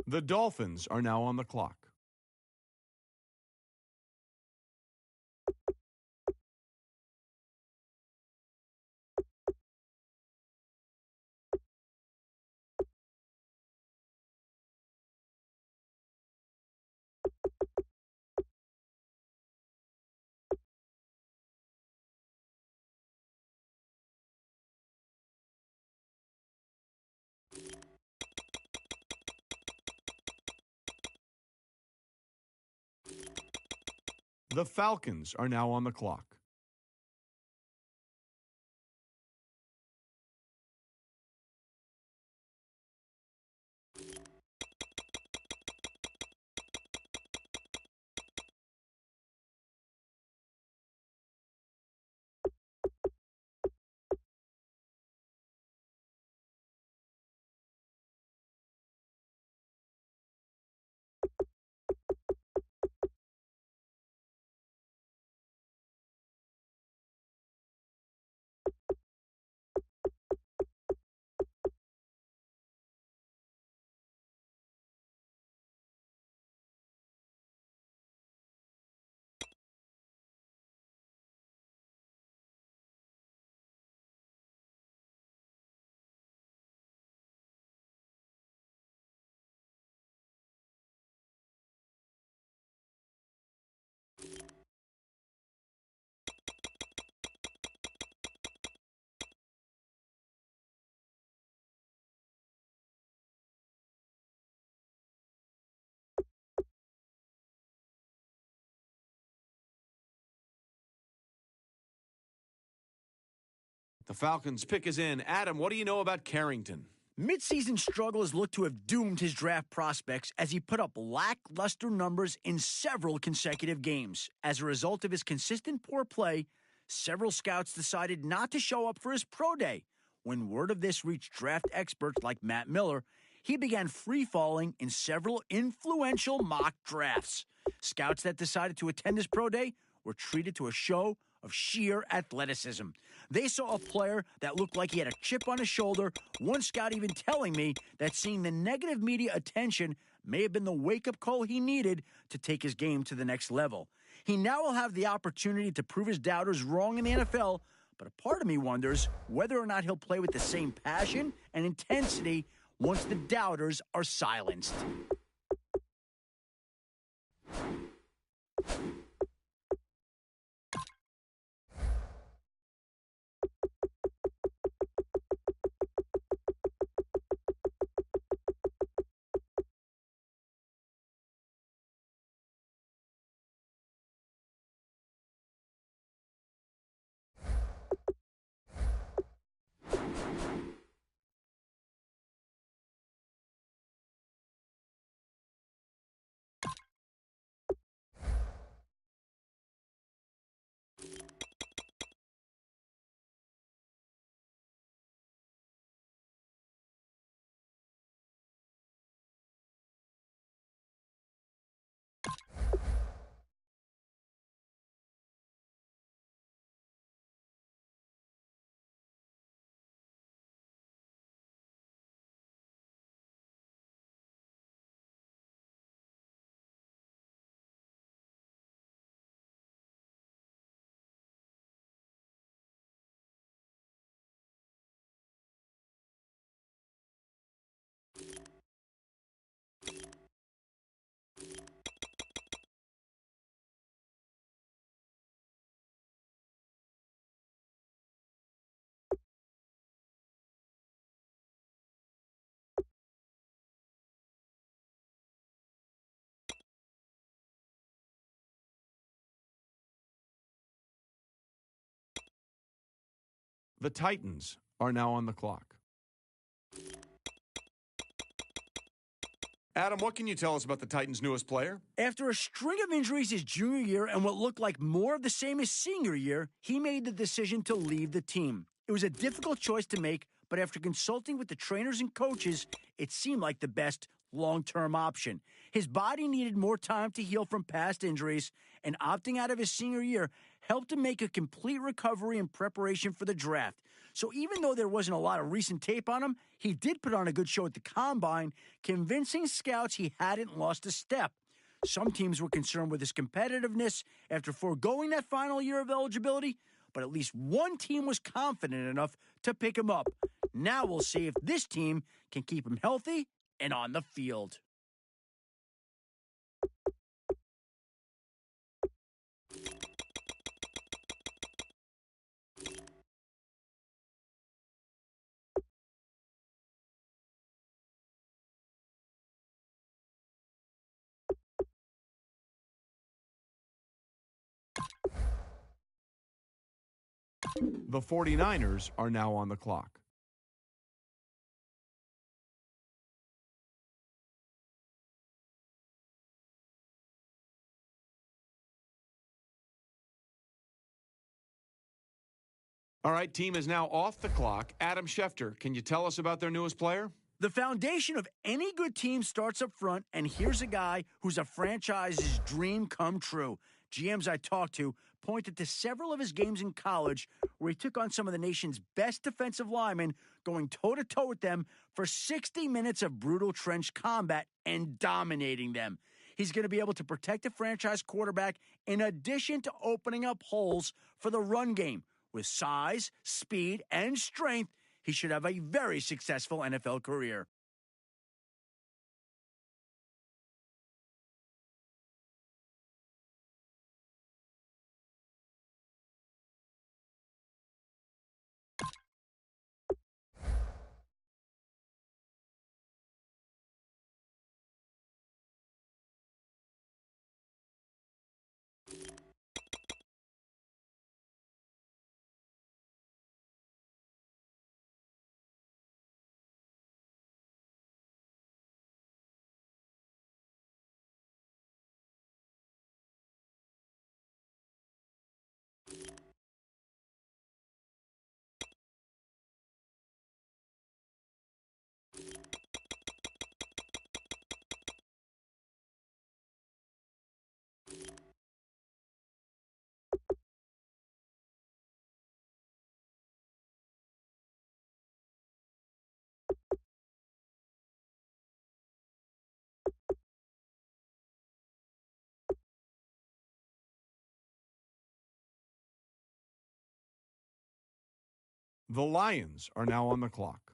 The Dolphins are now on the clock. The Falcons are now on the clock. The Falcons pick is in. Adam, what do you know about Carrington? Midseason struggles look to have doomed his draft prospects as he put up lackluster numbers in several consecutive games. As a result of his consistent poor play, several scouts decided not to show up for his pro day. When word of this reached draft experts like Matt Miller, he began free-falling in several influential mock drafts. Scouts that decided to attend his pro day were treated to a show of sheer athleticism. They saw a player that looked like he had a chip on his shoulder, one scout even telling me that seeing the negative media attention may have been the wake-up call he needed to take his game to the next level. He now will have the opportunity to prove his doubters wrong in the NFL, but a part of me wonders whether or not he'll play with the same passion and intensity once the doubters are silenced. The Titans are now on the clock. Adam, what can you tell us about the Titans' newest player? After a string of injuries his junior year and what looked like more of the same his senior year, he made the decision to leave the team. It was a difficult choice to make, but after consulting with the trainers and coaches, it seemed like the best long-term option. His body needed more time to heal from past injuries, and opting out of his senior year helped him make a complete recovery in preparation for the draft. So even though there wasn't a lot of recent tape on him, he did put on a good show at the Combine, convincing scouts he hadn't lost a step. Some teams were concerned with his competitiveness after foregoing that final year of eligibility, but at least one team was confident enough to pick him up. Now we'll see if this team can keep him healthy and on the field. The 49ers are now on the clock. All right, team is now off the clock. Adam Schefter, can you tell us about their newest player? The foundation of any good team starts up front, and here's a guy who's a franchise's dream come true. GMs I talked to pointed to several of his games in college where he took on some of the nation's best defensive linemen, going toe-to-toe with them for 60 minutes of brutal trench combat and dominating them. He's going to be able to protect the franchise quarterback in addition to opening up holes for the run game. With size, speed, and strength, he should have a very successful NFL career. The Lions are now on the clock.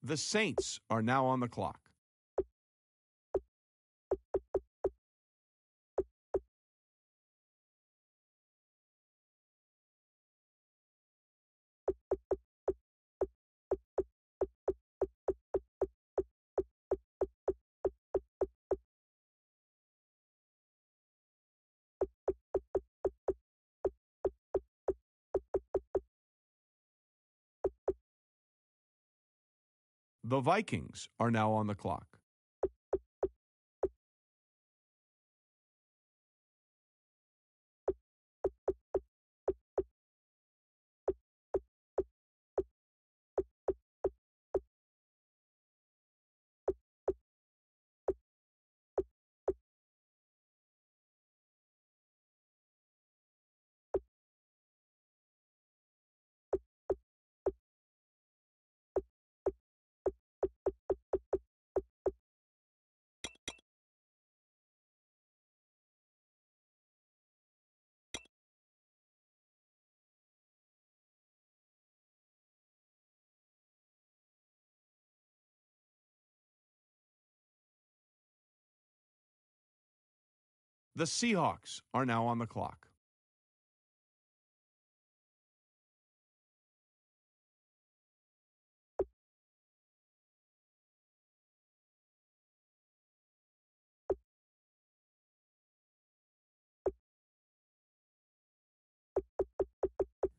The Saints are now on the clock. The Vikings are now on the clock. The Seahawks are now on the clock.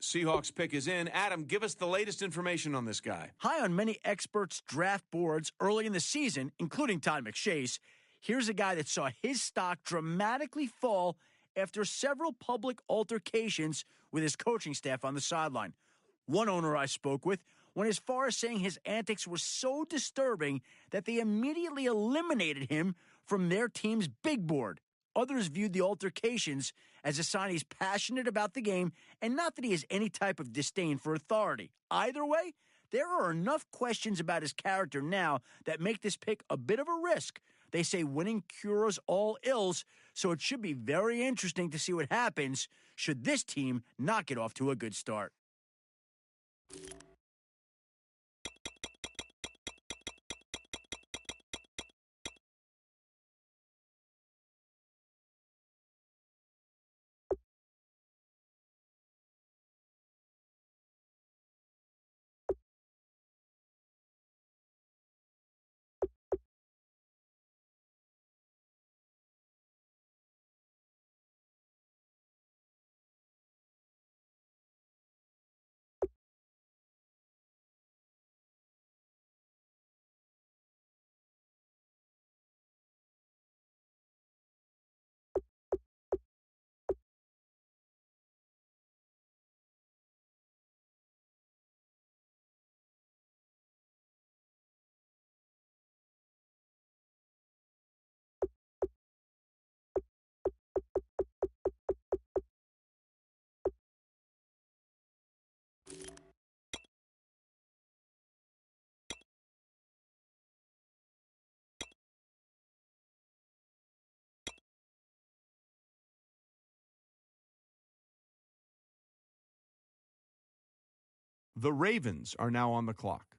Seahawks pick is in. Adam, give us the latest information on this guy. High on many experts' draft boards early in the season, including Todd McShay's, here's a guy that saw his stock dramatically fall after several public altercations with his coaching staff on the sideline. One owner I spoke with went as far as saying his antics were so disturbing that they immediately eliminated him from their team's big board. Others viewed the altercations as a sign he's passionate about the game and not that he has any type of disdain for authority. Either way, there are enough questions about his character now that make this pick a bit of a risk. They say winning cures all ills, so it should be very interesting to see what happens should this team not get off to a good start. The Ravens are now on the clock.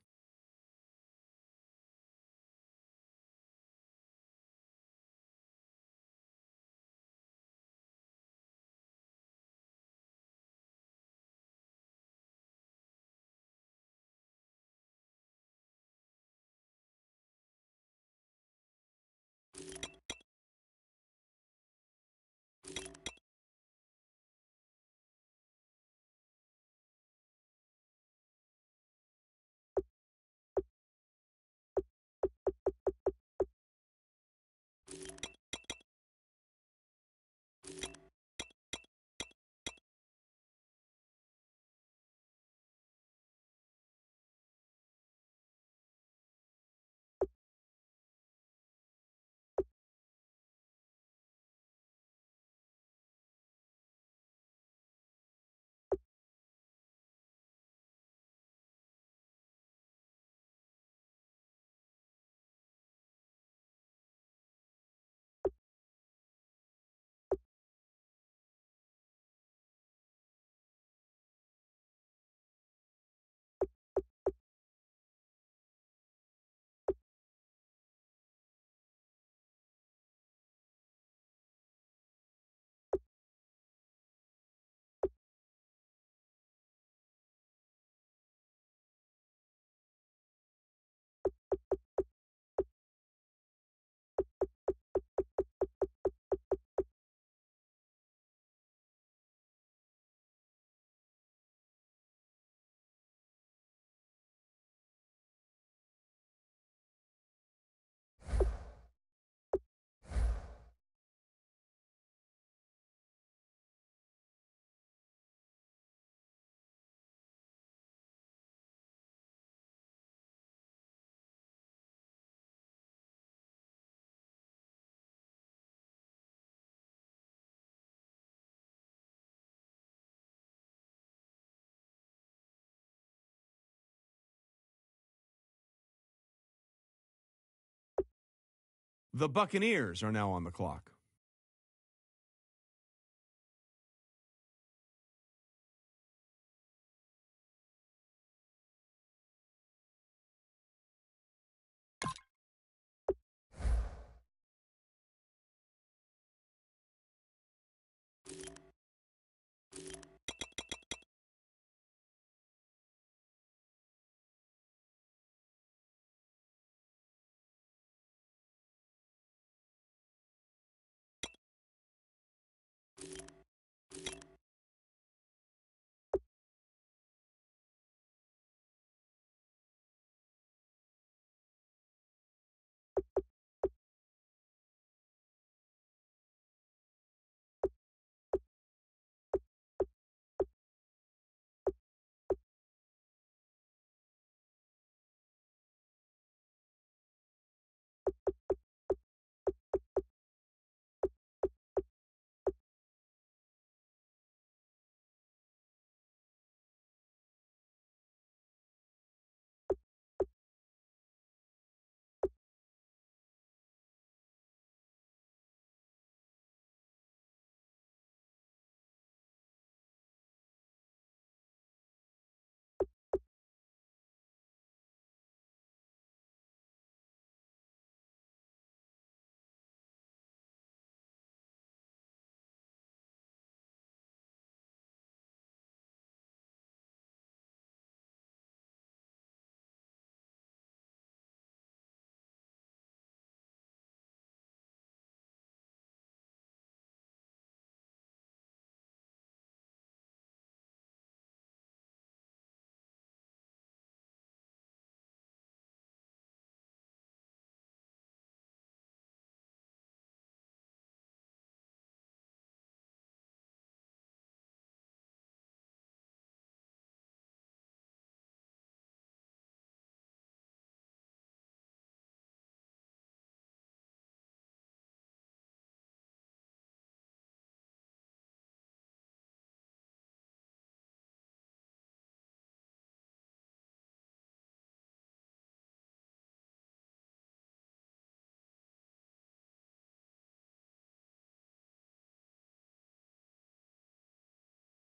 The Buccaneers are now on the clock.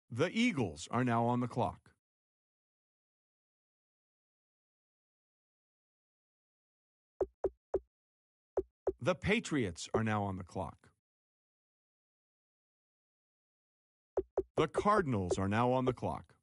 The Eagles are now on the clock. The Patriots are now on the clock. The Cardinals are now on the clock.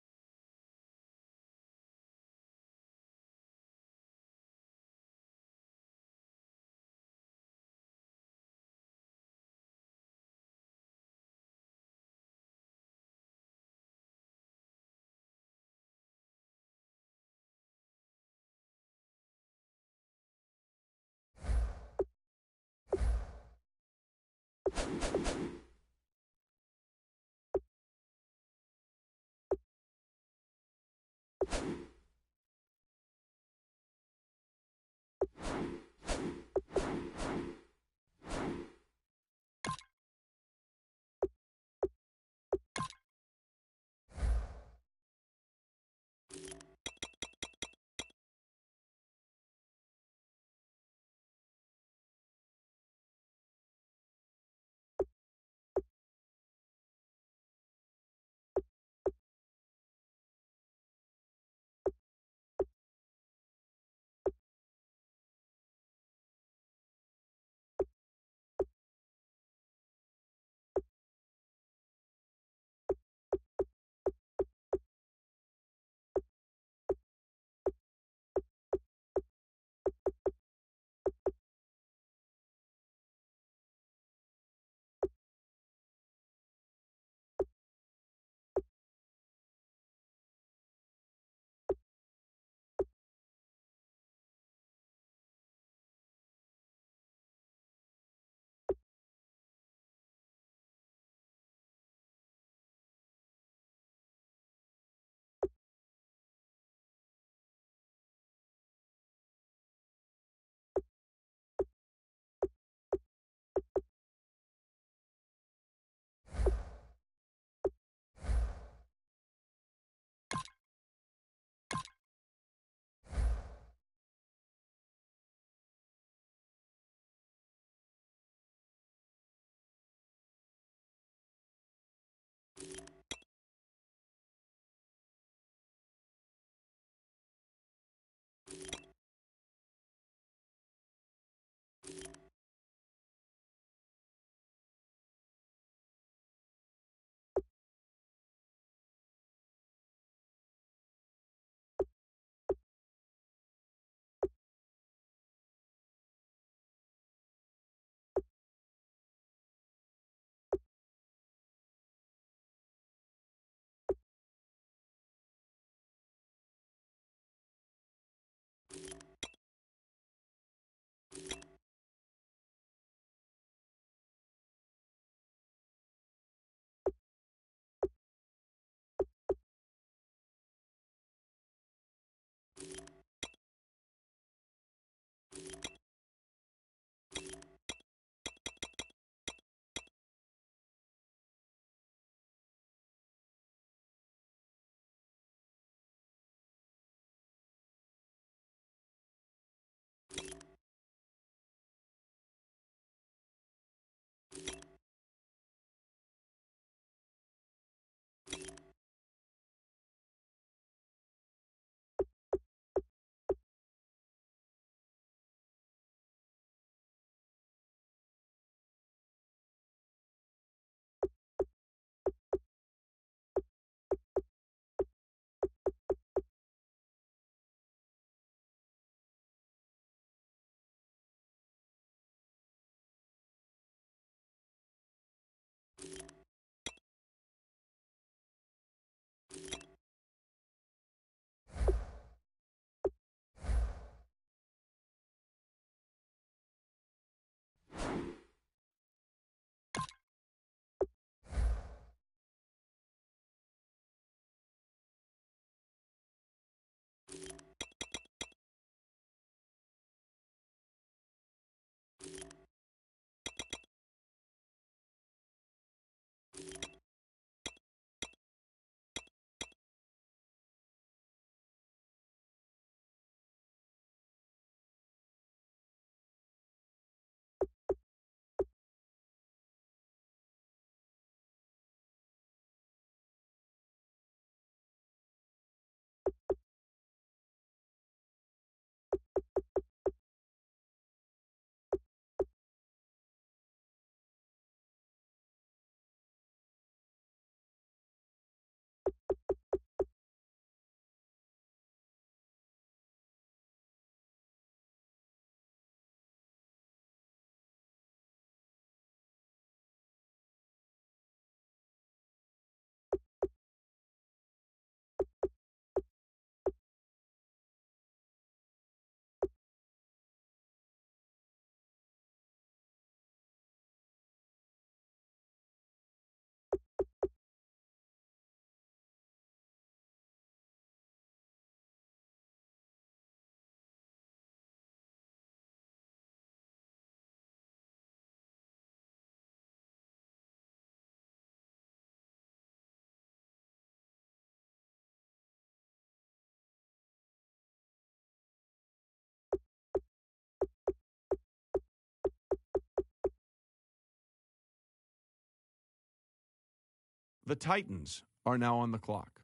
The Titans are now on the clock.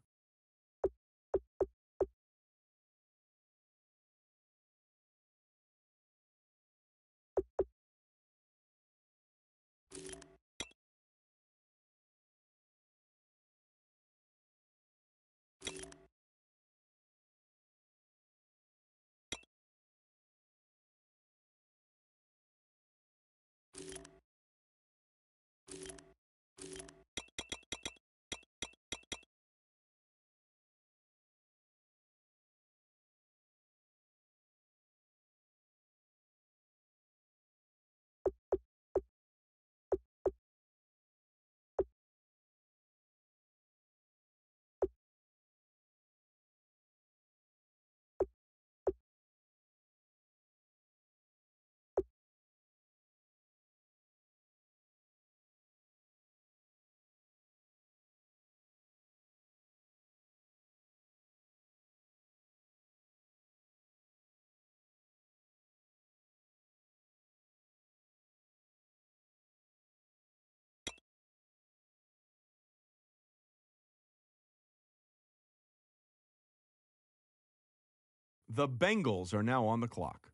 The Bengals are now on the clock.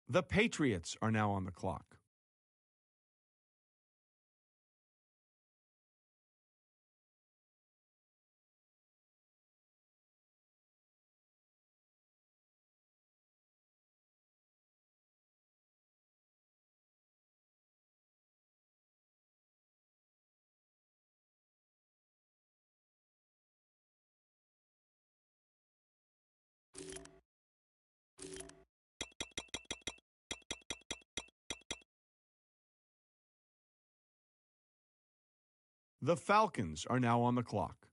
The Patriots are now on the clock. The Falcons are now on the clock.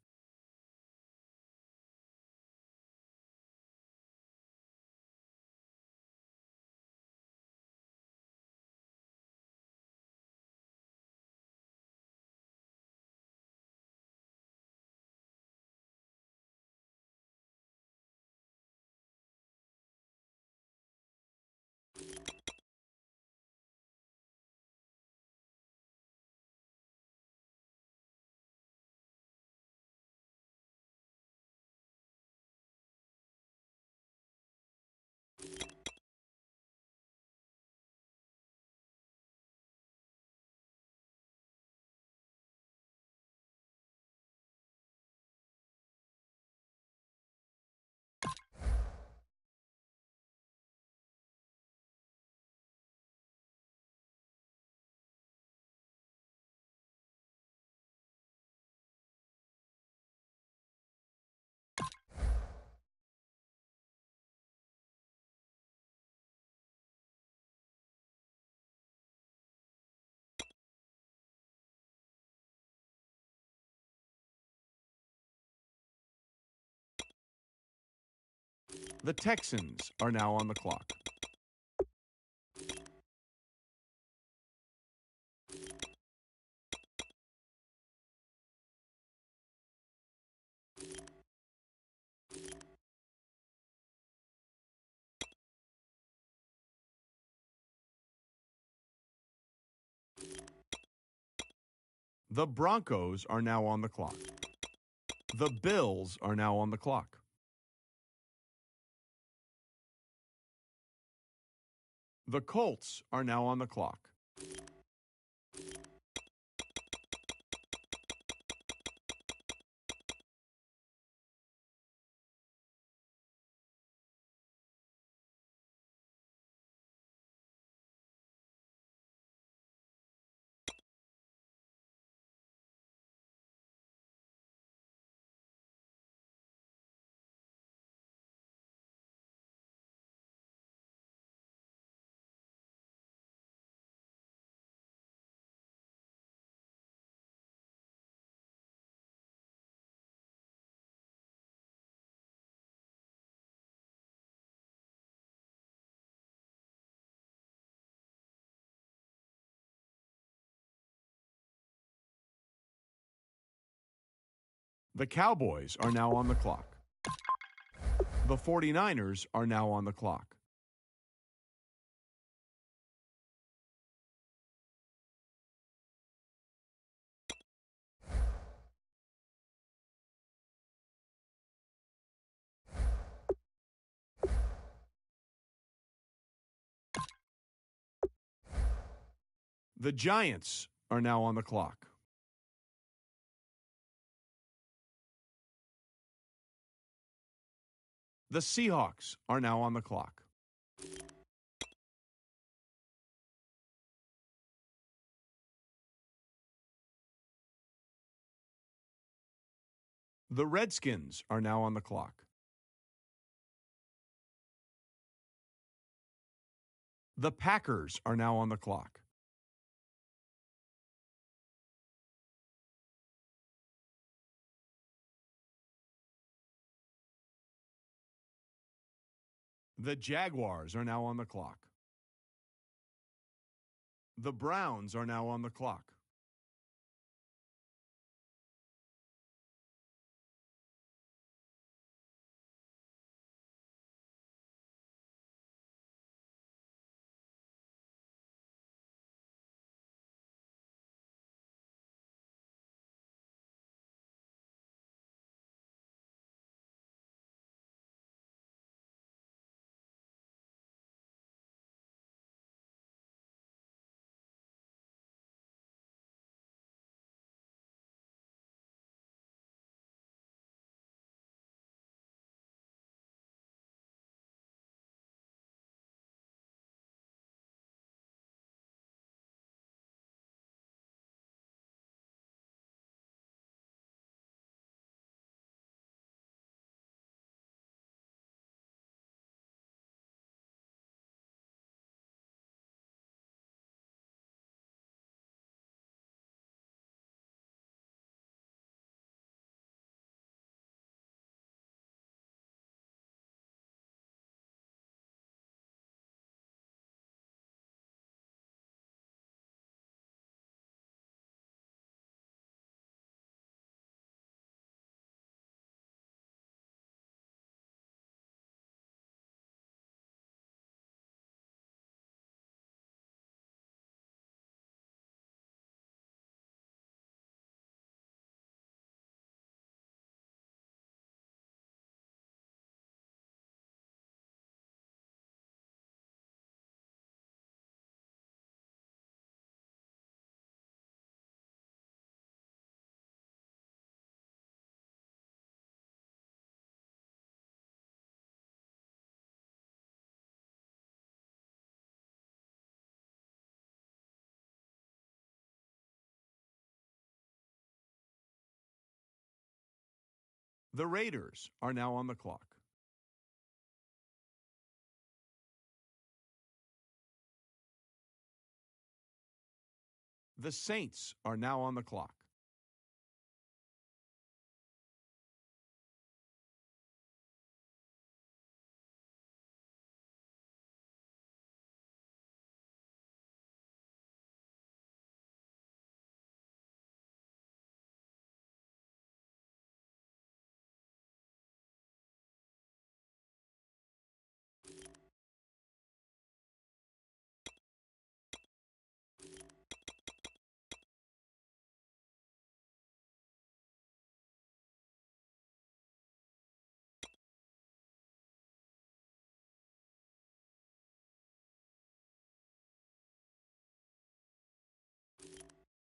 The Texans are now on the clock. The Broncos are now on the clock. The Bills are now on the clock. The Colts are now on the clock. The Cowboys are now on the clock. The 49ers are now on the clock. The Giants are now on the clock. The Seahawks are now on the clock. The Redskins are now on the clock. The Packers are now on the clock. The Jaguars are now on the clock. The Browns are now on the clock. The Raiders are now on the clock. The Saints are now on the clock.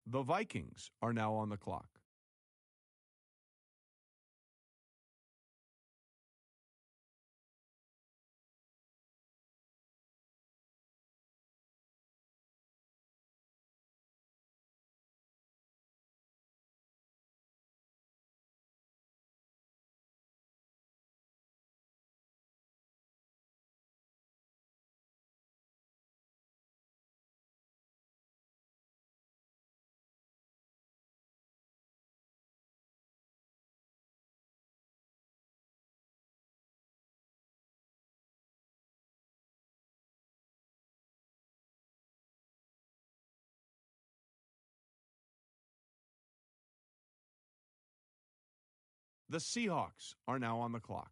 The Vikings are now on the clock. The Seahawks are now on the clock.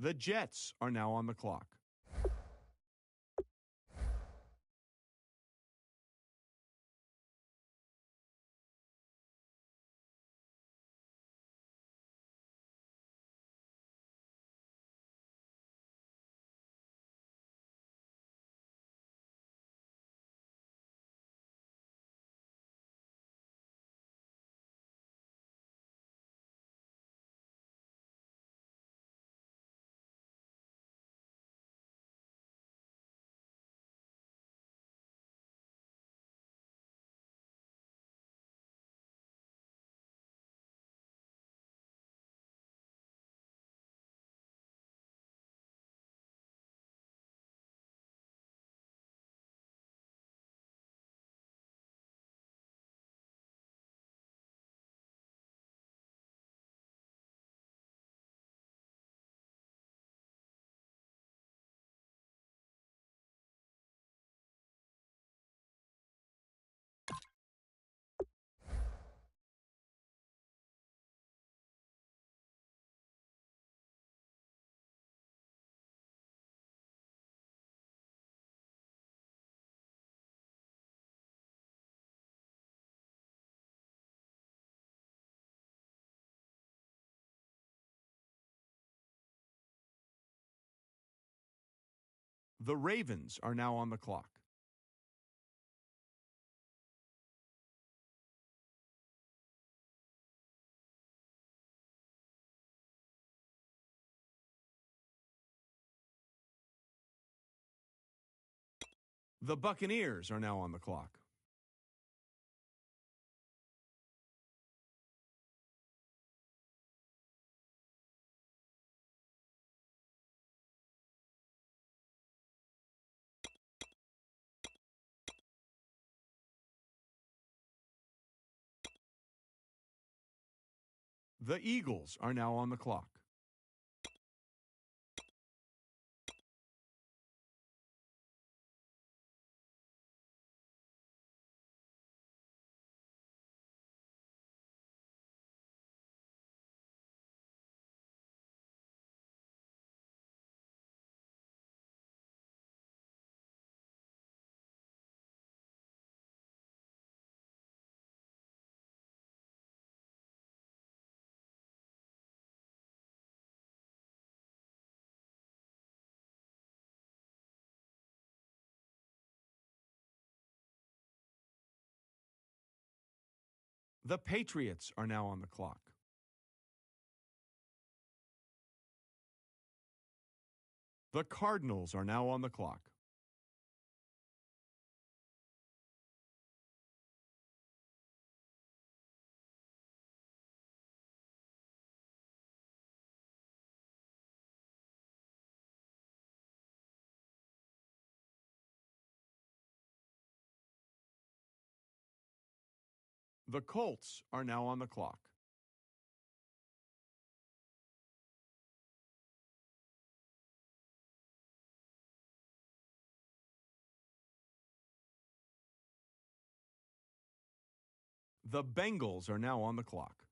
The Jets are now on the clock. The Ravens are now on the clock. The Buccaneers are now on the clock. The Eagles are now on the clock. The Patriots are now on the clock. The Cardinals are now on the clock. The Colts are now on the clock. The Bengals are now on the clock.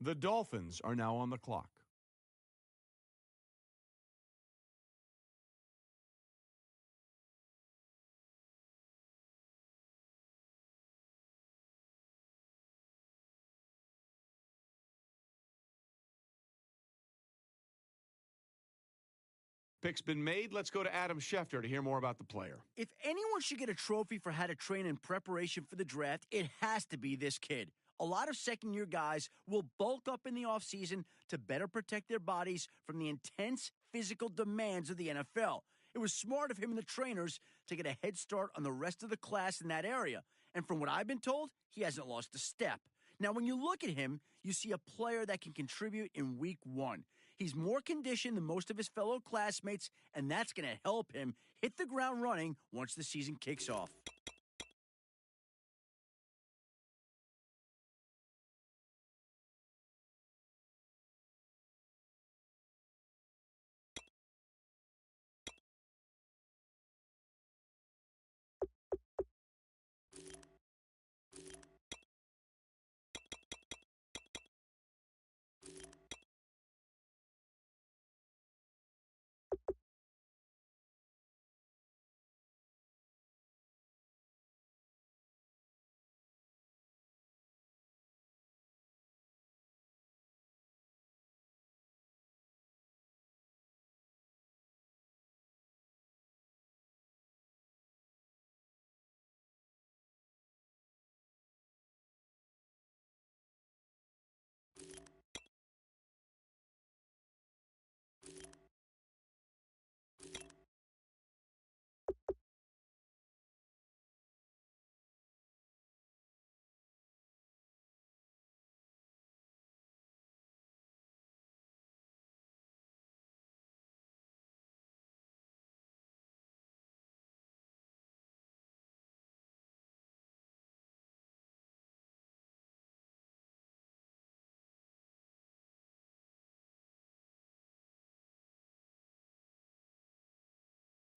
The Dolphins are now on the clock. Pick's been made. Let's go to Adam Schefter to hear more about the player. If anyone should get a trophy for how to train in preparation for the draft, it has to be this kid. A lot of second-year guys will bulk up in the offseason to better protect their bodies from the intense physical demands of the NFL. It was smart of him and the trainers to get a head start on the rest of the class in that area. And from what I've been told, he hasn't lost a step. Now, when you look at him, you see a player that can contribute in week one. He's more conditioned than most of his fellow classmates, and that's going to help him hit the ground running once the season kicks off.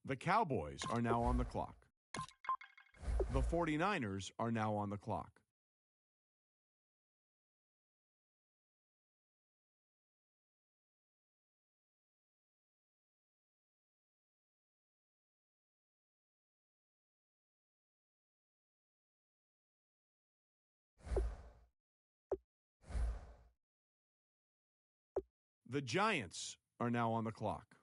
The Cowboys are now on the clock. The 49ers are now on the clock. The Giants are now on the clock.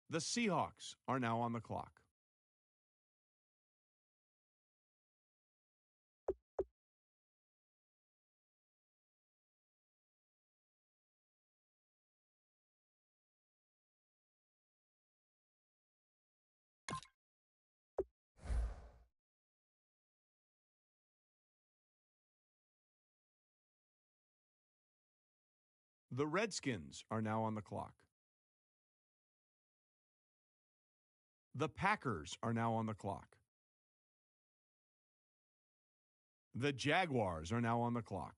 The Seahawks are now on the clock. The Redskins are now on the clock. The Packers are now on the clock. The Jaguars are now on the clock.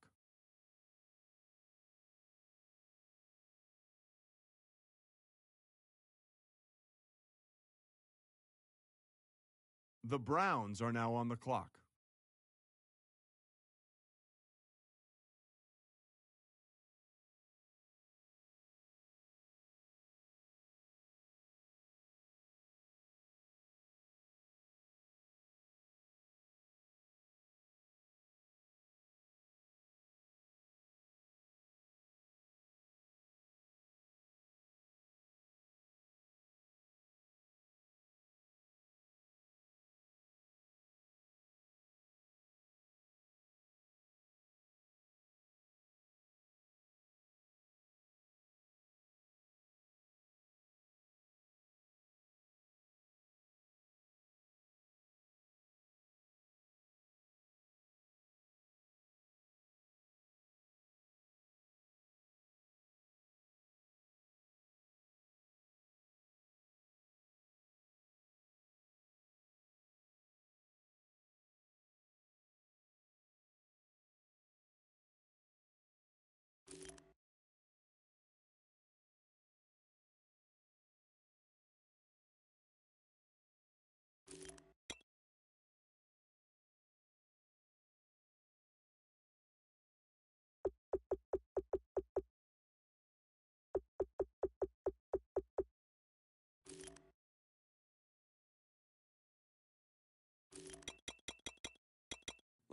The Browns are now on the clock.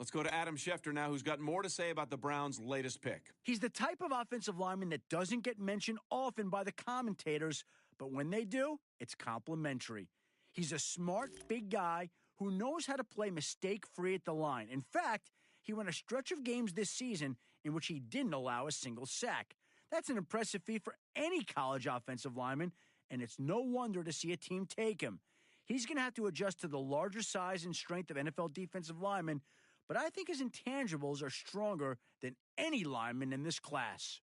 Let's go to Adam Schefter now, who's got more to say about the Browns' latest pick. He's the type of offensive lineman that doesn't get mentioned often by the commentators, but when they do, it's complimentary. He's a smart, big guy who knows how to play mistake-free at the line. In fact, he won a stretch of games this season in which he didn't allow a single sack. That's an impressive feat for any college offensive lineman, and it's no wonder to see a team take him. He's going to have to adjust to the larger size and strength of NFL defensive linemen, but I think his intangibles are stronger than any lineman in this class.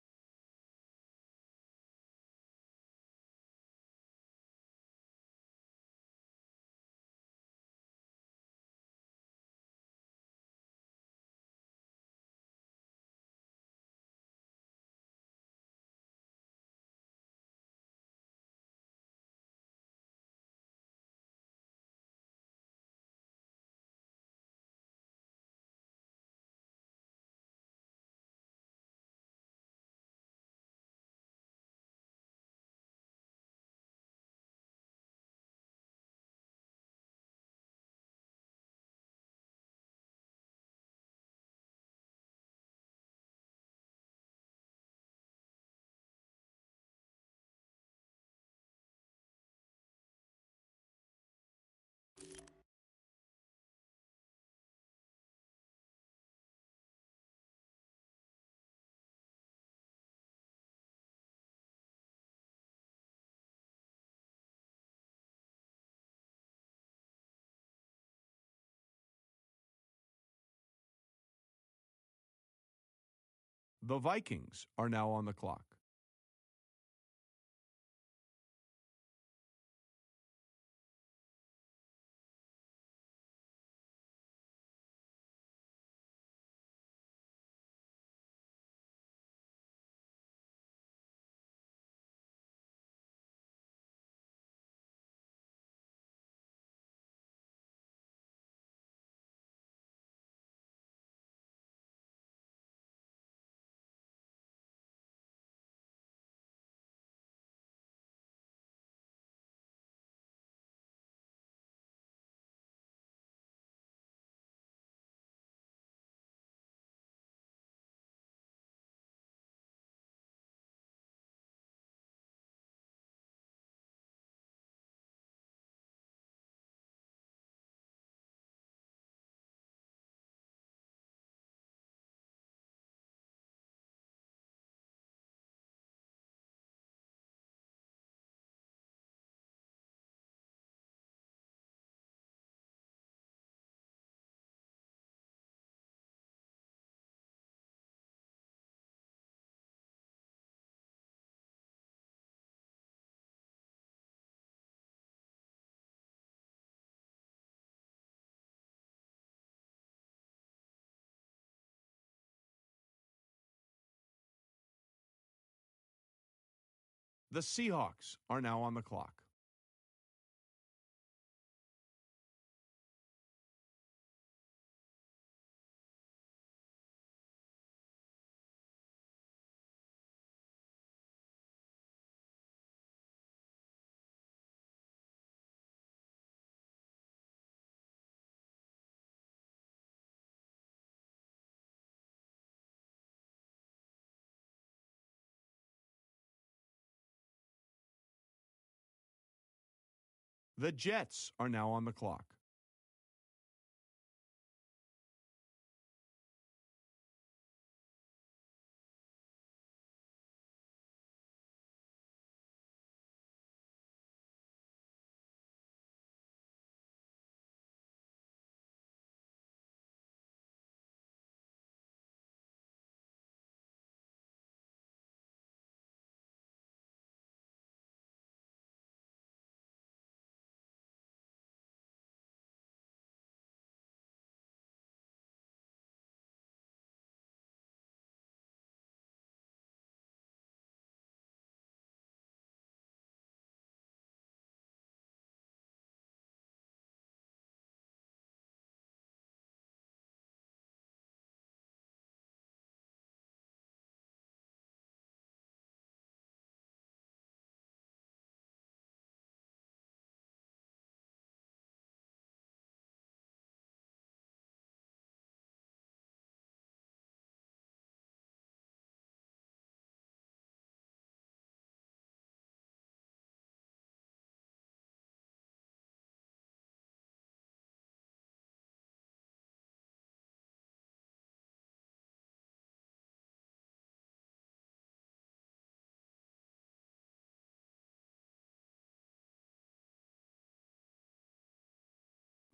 The Vikings are now on the clock. The Seahawks are now on the clock. The Jets are now on the clock.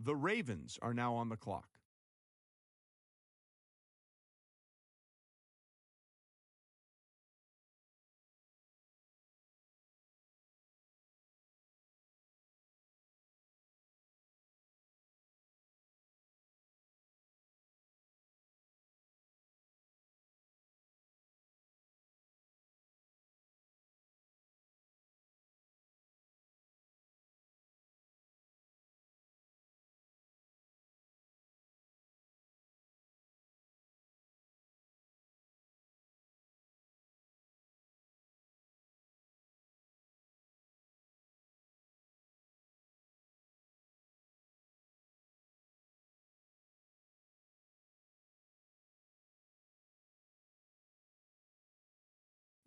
The Ravens are now on the clock.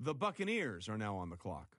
The Buccaneers are now on the clock.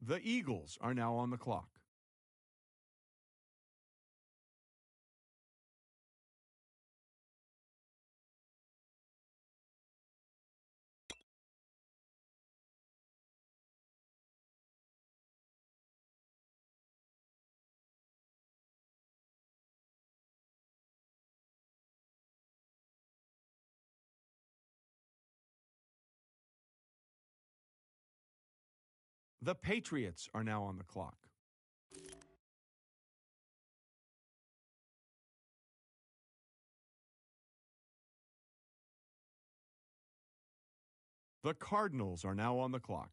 The Eagles are now on the clock. The Patriots are now on the clock. The Cardinals are now on the clock.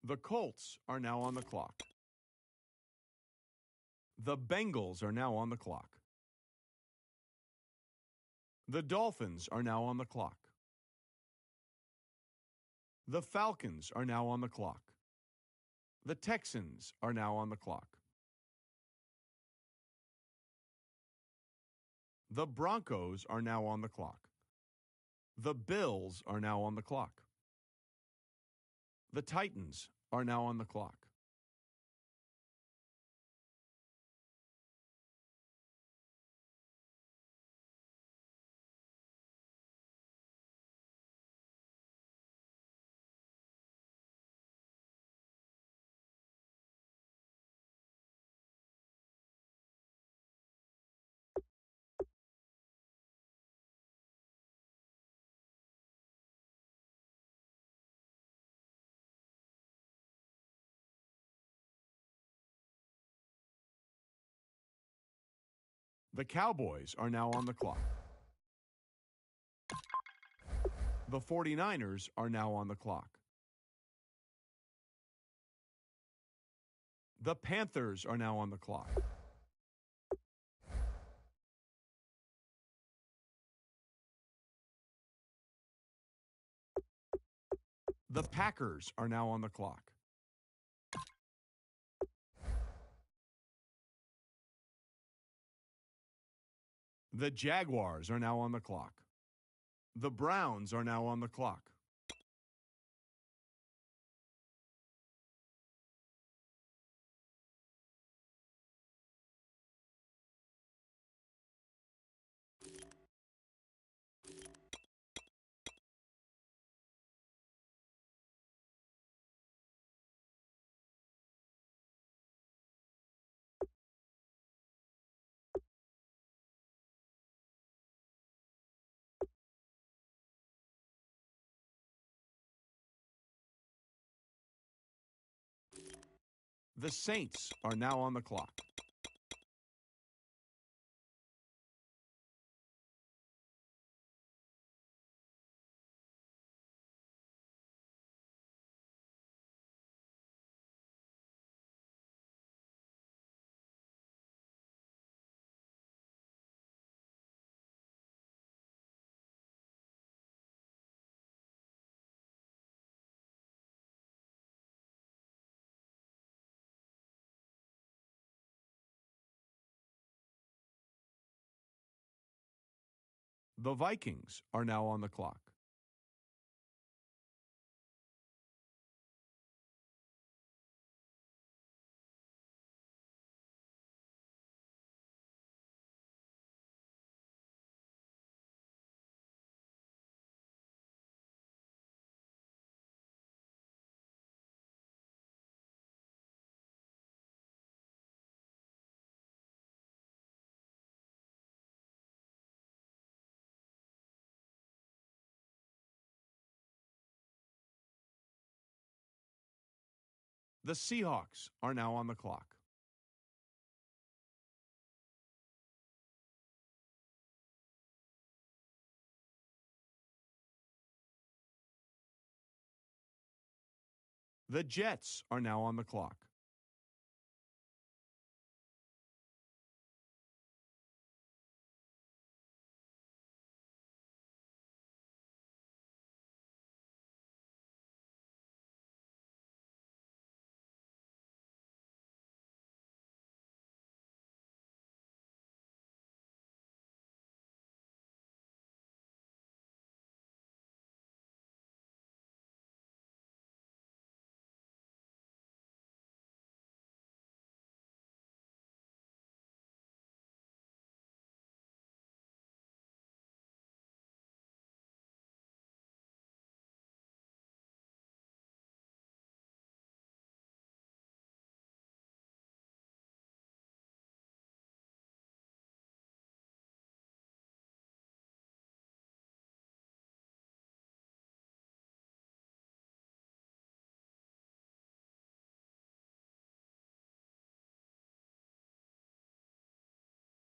The Colts are now on the clock. The Bengals are now on the clock. The Dolphins are now on the clock. The Falcons are now on the clock. The Texans are now on the clock. The Broncos are now on the clock. The Bills are now on the clock. The Titans are now on the clock. The Cowboys are now on the clock. The 49ers are now on the clock. The Panthers are now on the clock. The Packers are now on the clock. The Jaguars are now on the clock. The Browns are now on the clock. The Saints are now on the clock. The Vikings are now on the clock. The Seahawks are now on the clock. The Jets are now on the clock.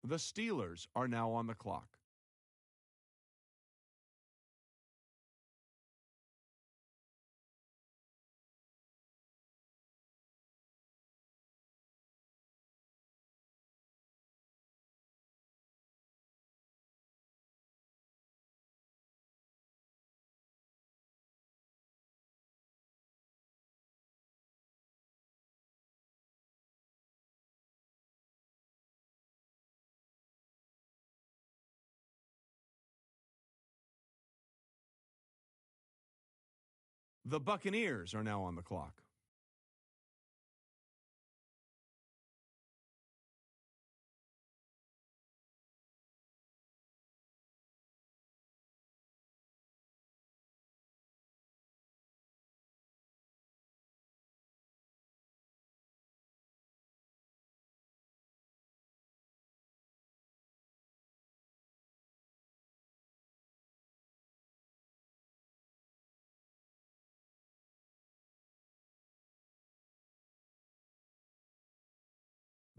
The Steelers are now on the clock. The Buccaneers are now on the clock.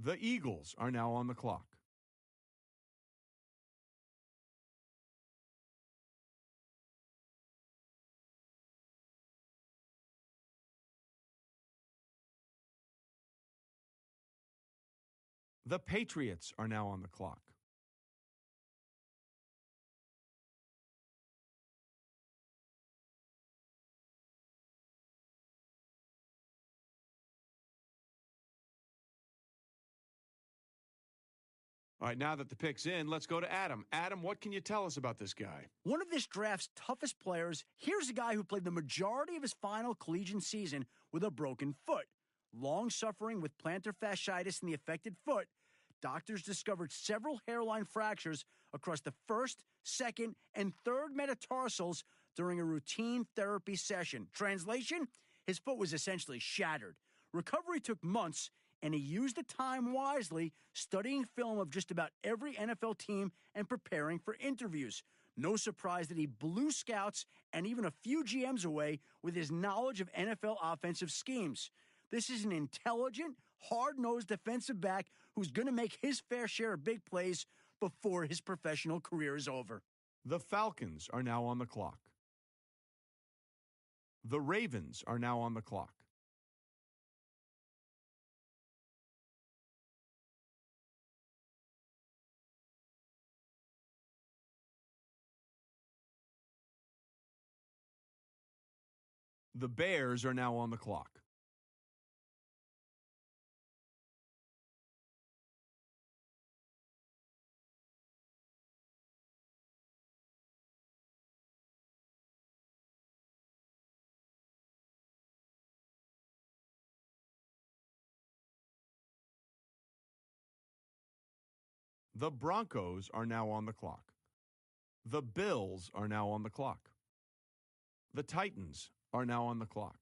The Eagles are now on the clock. The Patriots are now on the clock. All right, now that the pick's in, let's go to Adam. Adam, what can you tell us about this guy? One of this draft's toughest players, here's a guy who played the majority of his final collegiate season with a broken foot. Long suffering with plantar fasciitis in the affected foot, doctors discovered several hairline fractures across the first, second, and third metatarsals during a routine therapy session. Translation? His foot was essentially shattered. Recovery took months, and he used the time wisely, studying film of just about every NFL team and preparing for interviews. No surprise that he blew scouts and even a few GMs away with his knowledge of NFL offensive schemes. This is an intelligent, hard-nosed defensive back who's going to make his fair share of big plays before his professional career is over. The Falcons are now on the clock. The Ravens are now on the clock. The Bears are now on the clock. The Broncos are now on the clock. The Bills are now on the clock. The Titans are now on the clock.